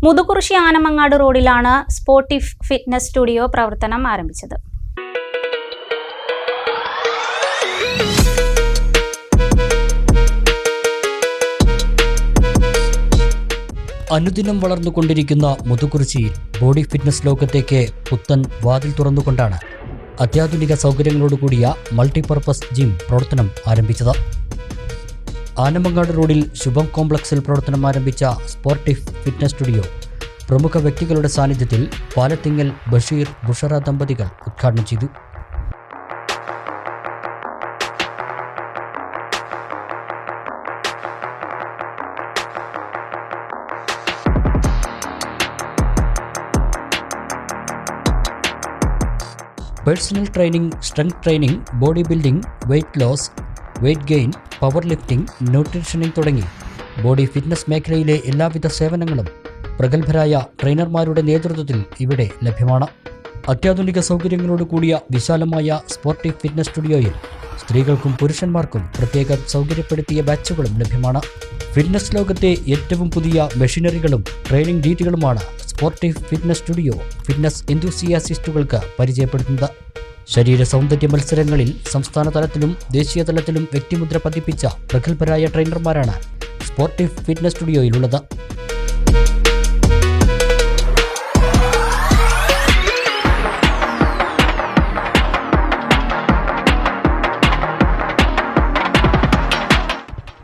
മുതുകുറിശ്ശി ആനമങ്ങാട് റോഡിലാണ് സ്പോർട്ടിഫ് ഫിറ്റ്നസ് സ്റ്റുഡിയോ പ്രവർത്തനം ആരംഭിച്ചത്. അനുദിനം വളർന്നുകൊണ്ടിരിക്കുന്ന മുതുകുറിശ്ശിയിൽ ബോഡി ഫിറ്റ്നസ് ലോകത്തേക്ക് പുത്തൻ വാതിൽ തുറന്നുകൊണ്ടാണ് അത്യാധുനിക സൗകര്യങ്ങളോടുകൂടിയ മൾട്ടിപർപ്പസ് ജിം പ്രവർത്തനം ആരംഭിച്ചത്. ആനമങ്ങാട് റോഡിൽ ശുഭം കോംപ്ലക്സിൽ പ്രവർത്തനം ആരംഭിച്ച സ്പോർട്ടിഫ് ഫിറ്റ്നസ് സ്റ്റുഡിയോ പ്രമുഖ വ്യക്തികളുടെ സാന്നിധ്യത്തിൽ പാലത്തിങ്ങൽ ബഷീർ ബുഷറ ദമ്പതികൾ ഉദ്ഘാടനം ചെയ്തു. Personal training, strength training, body building, weight loss, weight gain, power lifting, nutritioning തുടങ്ങി ബോഡി ഫിറ്റ്നസ് മേഖലയിലെ എല്ലാവിധ സേവനങ്ങളും പ്രഗത്ഭരായ ട്രെയിനർമാരുടെ നേതൃത്വത്തിൽ ഇവിടെ ലഭ്യമാണ്. അത്യാധുനിക സൗകര്യങ്ങളോട് കൂടിയ വിശാലമായ സ്പോർട്ടിഫ് ഫിറ്റ്നസ് സ്റ്റുഡിയോയിൽ സ്ത്രീകൾക്കും പുരുഷന്മാർക്കും പ്രത്യേക സൗകര്യപ്പെടുത്തിയ ബാച്ചുകളും ലഭ്യമാണ്. ഫിറ്റ്നസ് ലോകത്തെ ഏറ്റവും പുതിയ മെഷീനറികളും ട്രെയിനിങ് രീതികളുമാണ് സ്പോർട്ടിഫ് ഫിറ്റ്നസ് സ്റ്റുഡിയോ ഫിറ്റ്നസ് എന്തൂസിയാസിസ്റ്റുകൾക്ക് പരിചയപ്പെടുത്തുന്നത്. ശരീര സൗന്ദര്യ മത്സരങ്ങളിൽ സംസ്ഥാന തലത്തിലും ദേശീയ തലത്തിലും വ്യക്തിമുദ്ര പതിപ്പിച്ച പ്രഗത്ഭരായ ട്രെയിനർമാരാണ് സ്പോർട്ടിഫ് ഫിറ്റ്നസ് സ്റ്റുഡിയോയിലുള്ളത്.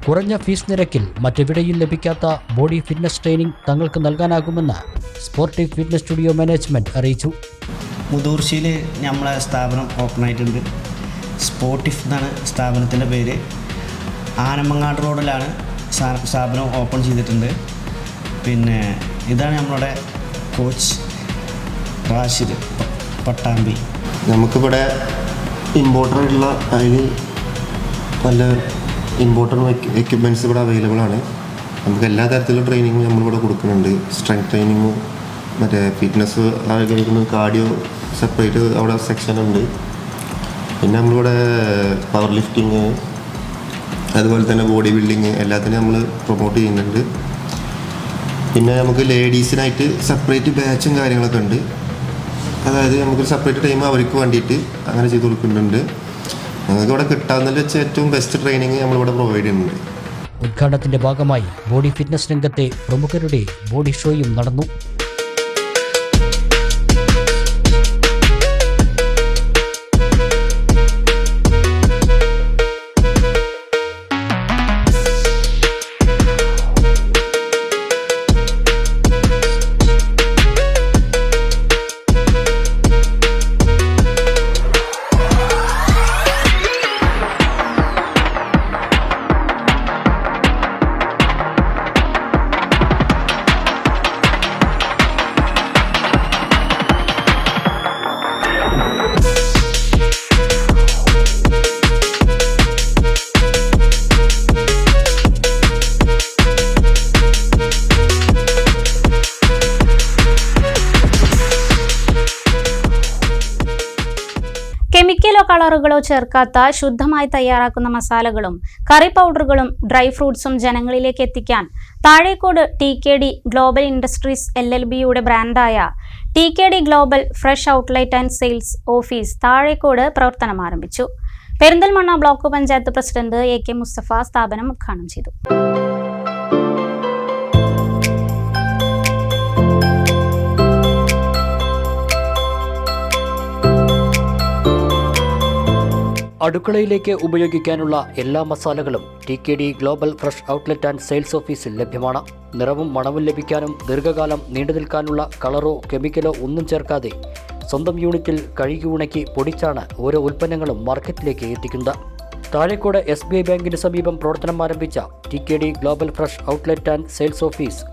കുറഞ്ഞ ഫീസ് നിരക്കിൽ മറ്റെവിടെയും ലഭിക്കാത്ത ബോഡി ഫിറ്റ്നസ് ട്രെയിനിങ് തങ്ങൾക്ക് നൽകാനാകുമെന്ന് സ്പോർട്ടിഫ് ഫിറ്റ്നസ് സ്റ്റുഡിയോ മാനേജ്മെൻറ്റ് അറിയിച്ചു. മുതുകുറിശ്ശിയിൽ നമ്മളെ സ്ഥാപനം ഓപ്പൺ ആയിട്ടുണ്ട്. സ്പോർട്ടിഫ് എന്നാണ് സ്ഥാപനത്തിൻ്റെ പേര്. ആനമങ്ങാട് റോഡിലാണ് സ്ഥാപനം ഓപ്പൺ ചെയ്തിട്ടുണ്ട്. പിന്നെ ഇതാണ് നമ്മളുടെ കോച്ച് റാഷിദ് പട്ടാമ്പി. നമുക്കിവിടെ ഇമ്പോർട്ടൻ്റുള്ള അതിൽ നല്ല ഇമ്പോർട്ടൻ്റ് എക്യുപ്മെൻറ്റ്സ് ഇവിടെ അവൈലബിൾ ആണ്. നമുക്ക് എല്ലാ തരത്തിലുള്ള ട്രെയിനിങ്ങും നമ്മളിവിടെ കൊടുക്കുന്നുണ്ട്. സ്ട്രെങ്ത് ട്രെയിനിങ്ങും മറ്റേ ഫിറ്റ്നസ് ആഗ്രഹിക്കുന്ന കാർഡിയോ സെപ്പറേറ്റ് അവിടെ സെക്ഷൻ ഉണ്ട്. പിന്നെ നമ്മളിവിടെ പവർ ലിഫ്റ്റിങ്, അതുപോലെ തന്നെ ബോഡി ബിൽഡിങ് എല്ലാത്തിനും നമ്മൾ പ്രൊമോട്ട് ചെയ്യുന്നുണ്ട്. പിന്നെ നമുക്ക് ലേഡീസിനായിട്ട് സെപ്പറേറ്റ് ബാച്ചും കാര്യങ്ങളൊക്കെ ഉണ്ട്. അതായത് നമുക്കൊരു സെപ്പറേറ്റ് ടൈം അവർക്ക് വേണ്ടിയിട്ട് അങ്ങനെ ചെയ്ത് കൊടുക്കുന്നുണ്ട്. ഞങ്ങൾക്ക് ഇവിടെ കിട്ടാവുന്നതിൽ വെച്ച് ഏറ്റവും ബെസ്റ്റ് ട്രെയിനിങ് നമ്മളിവിടെ പ്രൊവൈഡ് ചെയ്യുന്നുണ്ട്. ഉദ്ഘാടനത്തിന്റെ ഭാഗമായി ബോഡി ഫിറ്റ്നസ് രംഗത്തെ പ്രമുഖരുടെ ബോഡി ഷോയും നടന്നു. കളറുകളോ ചേർക്കാത്ത ശുദ്ധമായി തയ്യാറാക്കുന്ന മസാലകളും കറി പൗഡറുകളും ഡ്രൈ ഫ്രൂട്ട്സും ജനങ്ങളിലേക്ക് എത്തിക്കാൻ താഴേക്കോട് TKD ഗ്ലോബൽ ഇൻഡസ്ട്രീസ് LLBയുടെ ബ്രാൻഡായ TKD global fresh outlet and sales office Thazhekode പ്രവർത്തനം ആരംഭിച്ചു. Perinthalmanna block panchayat president AK Mustafa സ്ഥാപനം ഉദ്ഘാടനം ചെയ്തു. അടുക്കളയിലേക്ക് ഉപയോഗിക്കാനുള്ള എല്ലാ മസാലകളും TKD global fresh outlet and sales ഓഫീസിൽ ലഭ്യമാണ്. നിറവും മണവും ലഭിക്കാനും ദീർഘകാലം നീണ്ടു നിൽക്കാനുള്ള കളറോ കെമിക്കലോ ഒന്നും ചേർക്കാതെ സ്വന്തം യൂണിറ്റിൽ കഴുകി ഉണക്കി പൊടിച്ചാണ് ഓരോ ഉൽപ്പന്നങ്ങളും മാർക്കറ്റിലേക്ക് എത്തിക്കുന്നത്. താഴേക്കോട് SBI ബാങ്കിന് സമീപം പ്രവർത്തനം ആരംഭിച്ച TKD global fresh outlet and sales office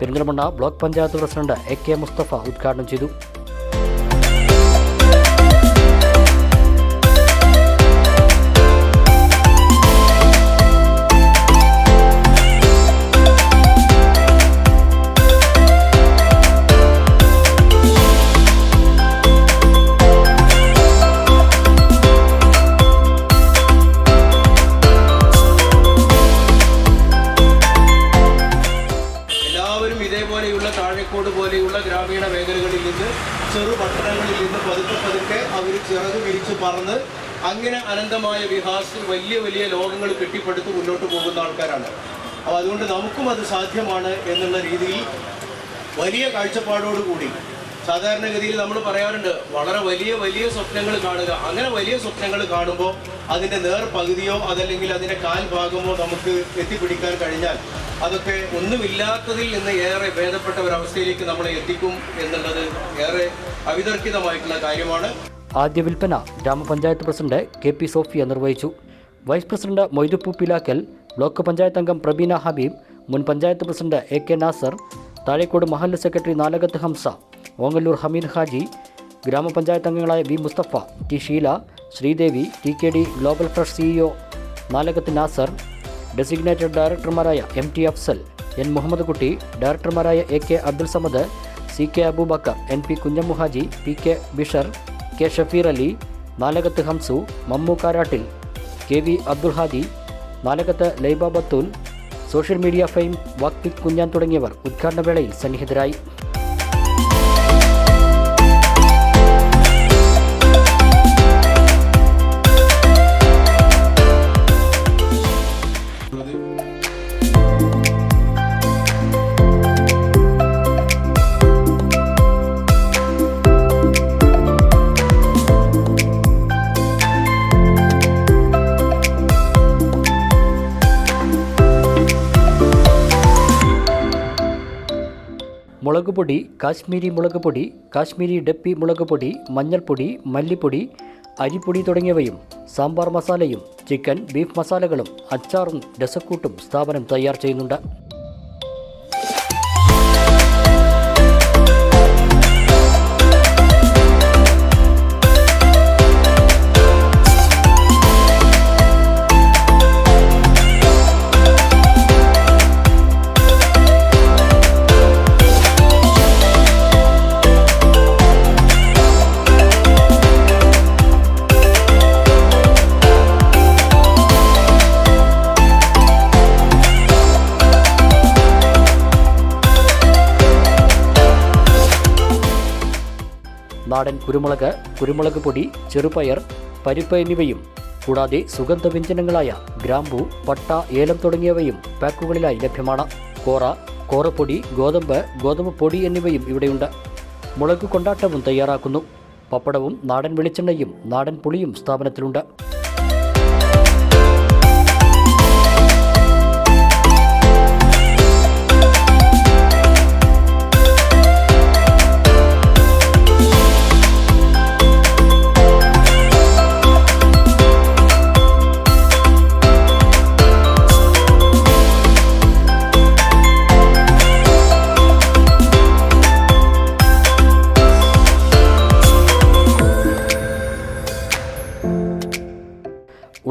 Perinthalmanna block panchayat president AK Mustafa ഉദ്ഘാടനം ചെയ്തു. താഴേക്കോട് പോലെയുള്ള ഗ്രാമീണ മേഖലകളിൽ നിന്ന് ചെറു പട്ടണങ്ങളിൽ നിന്ന് പതുക്കെ അവർ ചിറക് വിരിച്ച് പറന്ന് അങ്ങനെ അനന്തമായ വികാസത്തിൽ വലിയ വലിയ ലോകങ്ങൾ കെട്ടിപ്പടുത്ത് മുന്നോട്ട് പോകുന്ന ആൾക്കാരാണ്. അപ്പോൾ അതുകൊണ്ട് നമുക്കും അത് സാധ്യമാണ് എന്നുള്ള രീതിയിൽ വലിയ കാഴ്ചപ്പാടോടുകൂടി സാധാരണഗതിയിൽ നമ്മൾ പറയാറുണ്ട് വളരെ വലിയ വലിയ സ്വപ്നങ്ങൾ കാണുക. അങ്ങനെ വലിയ സ്വപ്നങ്ങൾ കാണുമ്പോൾ അതിൻ്റെ പകുതിയോ അതല്ലെങ്കിൽ അതിൻ്റെ ഭാഗമോ നമുക്ക് എത്തിപ്പിടിക്കാൻ കഴിഞ്ഞാൽ അതൊക്കെ ഒന്നുമില്ലാത്തതിൽ നിന്ന് ഏറെ ഭേദപ്പെട്ട ഒരവസ്ഥയിലേക്ക് നമ്മളെ എത്തിക്കും എന്നുള്ളത് ഏറെ അവിതർക്കിതമായിട്ടുള്ള കാര്യമാണ്. ആദ്യ വിൽപ്പന ഗ്രാമപഞ്ചായത്ത് പ്രസിഡന്റ് KP സോഫിയ നിർവഹിച്ചു. Vice president Moythuppu Pilakkal, block panchayat അംഗം പ്രബീന ഹബീബ്, മുൻ പഞ്ചായത്ത് പ്രസിഡന്റ് AK നാസർ, താഴേക്കോട് മഹല്ല് സെക്രട്ടറി നാലകത്ത് ഹംസ, ഓങ്ങല്ലൂർ ഹമീദ് ഹാജി, ഗ്രാമപഞ്ചായത്ത് അംഗങ്ങളായ V Mustafa, T Sheela, Sreedevi, TKD global fresh CEO Nalakath Nasar, designated ഡയറക്ടർമാരായ MT അഫ്സൽ, N മുഹമ്മദ് കുട്ടി, ഡയറക്ടർമാരായ AK Abdul Samad, CK Aboobacker, NP Kunjammuhaji, PK Bishar, K Shafeer Ali, Nalakath Hamsu, Mammu Karattil, KV Abdul Hadi, Nalakath Laiba Bathool, social media fame Vakthik Kunjan തുടങ്ങിയവർ ഉദ്ഘാടന വേളയിൽ സന്നിഹിതരായി. മുളകുപൊടി, കാശ്മീരി മുളകുപൊടി, കാശ്മീരി ഡപ്പി മുളകുപൊടി, മഞ്ഞൾപ്പൊടി, മല്ലിപ്പൊടി, അരിപ്പൊടി തുടങ്ങിയവയും സാമ്പാർ മസാലയും ചിക്കൻ, ബീഫ് മസാലകളും അച്ചാറും രസക്കൂട്ടും സ്ഥാപനം തയ്യാർ ചെയ്യുന്നുണ്ട്. നാടൻ കുരുമുളക്, കുരുമുളക് പൊടി, ചെറുപയർ, പരിപ്പ് എന്നിവയും കൂടാതെ സുഗന്ധവ്യഞ്ജനങ്ങളായ ഗ്രാമ്പൂ, പട്ട, ഏലം തുടങ്ങിയവയും പാക്കുകളിലായി ലഭ്യമാണ്. കോറ, കോറപ്പൊടി, ഗോതമ്പ് പൊടി എന്നിവയും ഇവിടെയുണ്ട്. മുളക് കൊണ്ടാട്ടവും തയ്യാറാക്കുന്നു. പപ്പടവും നാടൻ വെളിച്ചെണ്ണയും നാടൻ പുളിയും സ്ഥാപനത്തിലുണ്ട്.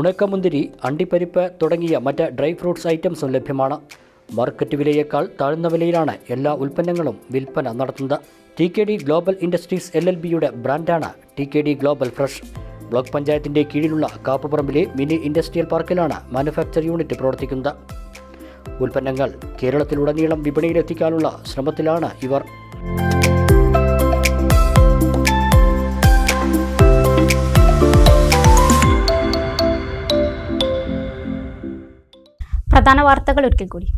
ഉണക്കമുന്തിരി, അണ്ടിപ്പരിപ്പ് തുടങ്ങിയ മറ്റ് ഡ്രൈ ഫ്രൂട്ട്സ് ഐറ്റംസും ലഭ്യമാണ്. മാർക്കറ്റ് വിലയേക്കാൾ താഴ്ന്ന വിലയിലാണ് എല്ലാ ഉൽപ്പന്നങ്ങളും വിൽപ്പന നടത്തുന്നത്. TKD ഗ്ലോബൽ ഇൻഡസ്ട്രീസ് LLBയുടെ ബ്രാൻഡാണ് TKD ഗ്ലോബൽ ഫ്രഷ്. ബ്ലോക്ക് പഞ്ചായത്തിന്റെ കീഴിലുള്ള കാപ്പുപറമ്പിലെ മിനി ഇൻഡസ്ട്രിയൽ പാർക്കിലാണ് മാനുഫാക്ചർ യൂണിറ്റ് പ്രവർത്തിക്കുന്നത്. ഉൽപ്പന്നങ്ങൾ കേരളത്തിലുടനീളം വിപണിയിലെത്തിക്കാനുള്ള ശ്രമത്തിലാണ് ഇവർ. പ്രധാന വാർത്തകൾ ഒരിക്കൽ കൂടി.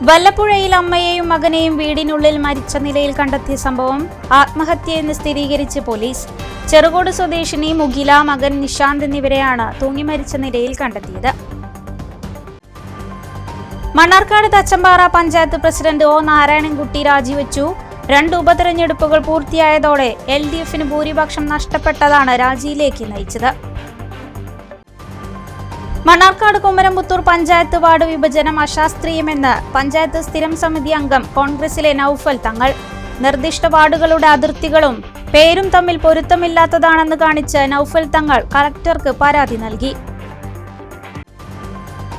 വല്ലപ്പുഴയിൽ അമ്മയെയും മകനെയും വീടിനുള്ളിൽ മരിച്ച നിലയിൽ കണ്ടെത്തിയ സംഭവം ആത്മഹത്യയെന്ന് സ്ഥിരീകരിച്ച് പോലീസ്. ചെറുകോട് സ്വദേശിനി മുഗില, മകൻ നിശാന്ത് എന്നിവരെയാണ് തൂങ്ങി മരിച്ച നിലയിൽ കണ്ടെത്തിയത്. മണ്ണാർക്കാട് തച്ചമ്പാറ പഞ്ചായത്ത് പ്രസിഡന്റ് ഒ നാരായണൻകുട്ടി രാജിവെച്ചു. 2 ഉപതെരഞ്ഞെടുപ്പുകൾ പൂർത്തിയായതോടെ LDFന് ഭൂരിപക്ഷം നഷ്ടപ്പെട്ടതാണ് രാജിയിലേക്ക് നയിച്ചത്. മണ്ണാർക്കാട് കുമരംപുത്തൂർ പഞ്ചായത്ത് വാർഡ് വിഭജനം അശാസ്ത്രീയമെന്ന് പഞ്ചായത്ത് സ്ഥിരം സമിതി അംഗം കോൺഗ്രസിലെ നൌഫൽ തങ്ങൾ. നിർദ്ദിഷ്ട വാർഡുകളുടെ അതിർത്തികളും പേരും തമ്മിൽ പൊരുത്തമില്ലാത്തതാണെന്ന് കാണിച്ച് നൌഫൽ തങ്ങൾ കളക്ടർക്ക് പരാതി നൽകി.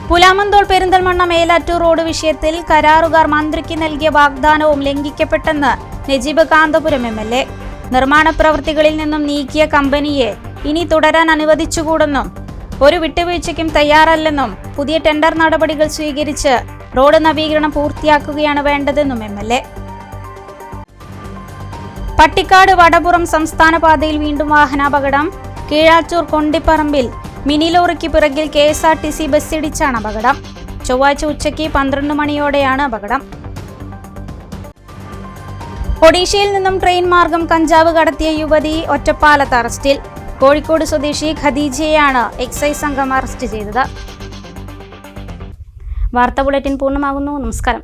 പുലാമന്തോൾ പെരിന്തൽമണ്ണ മേലാറ്റൂർ റോഡ് വിഷയത്തിൽ കരാറുകാർ മന്ത്രിക്ക് നൽകിയ വാഗ്ദാനവും ലംഘിക്കപ്പെട്ടെന്ന് നജീബ് കാന്തപുരം MLA. നിർമ്മാണ പ്രവൃത്തികളിൽ നിന്നും നീക്കിയ കമ്പനിയെ ഇനി തുടരാൻ അനുവദിച്ചുകൂടെന്നും ഒരു വിട്ടുവീഴ്ചയ്ക്കും തയ്യാറല്ലെന്നും പുതിയ ടെൻഡർ നടപടികൾ സ്വീകരിച്ച് റോഡ് നവീകരണം പൂർത്തിയാക്കുകയാണ് വേണ്ടതെന്നും MLA. പട്ടിക്കാട് വടപുറം സംസ്ഥാന പാതയിൽ വീണ്ടും വാഹനാപകടം. കീഴാറ്റൂർ കൊണ്ടിപ്പറമ്പിൽ മിനി ലോറിക്ക് പിറകിൽ KSRTC ബസ്സിടിച്ചാണ് അപകടം. ചൊവ്വാഴ്ച ഉച്ചയ്ക്ക് 12 മണിയോടെയാണ് അപകടം. ഒഡീഷയിൽ നിന്നും ട്രെയിൻ മാർഗം കഞ്ചാവ് കടത്തിയ യുവതി ഒറ്റപ്പാലത്ത് അറസ്റ്റിൽ. കോഴിക്കോട് സ്വദേശി ഖദീജയെയാണ് എക്സൈസ് സംഘം അറസ്റ്റ് ചെയ്തത്. വാർത്താ ബുള്ളറ്റിൻ പൂർണ്ണമാകുന്നു. നമസ്കാരം.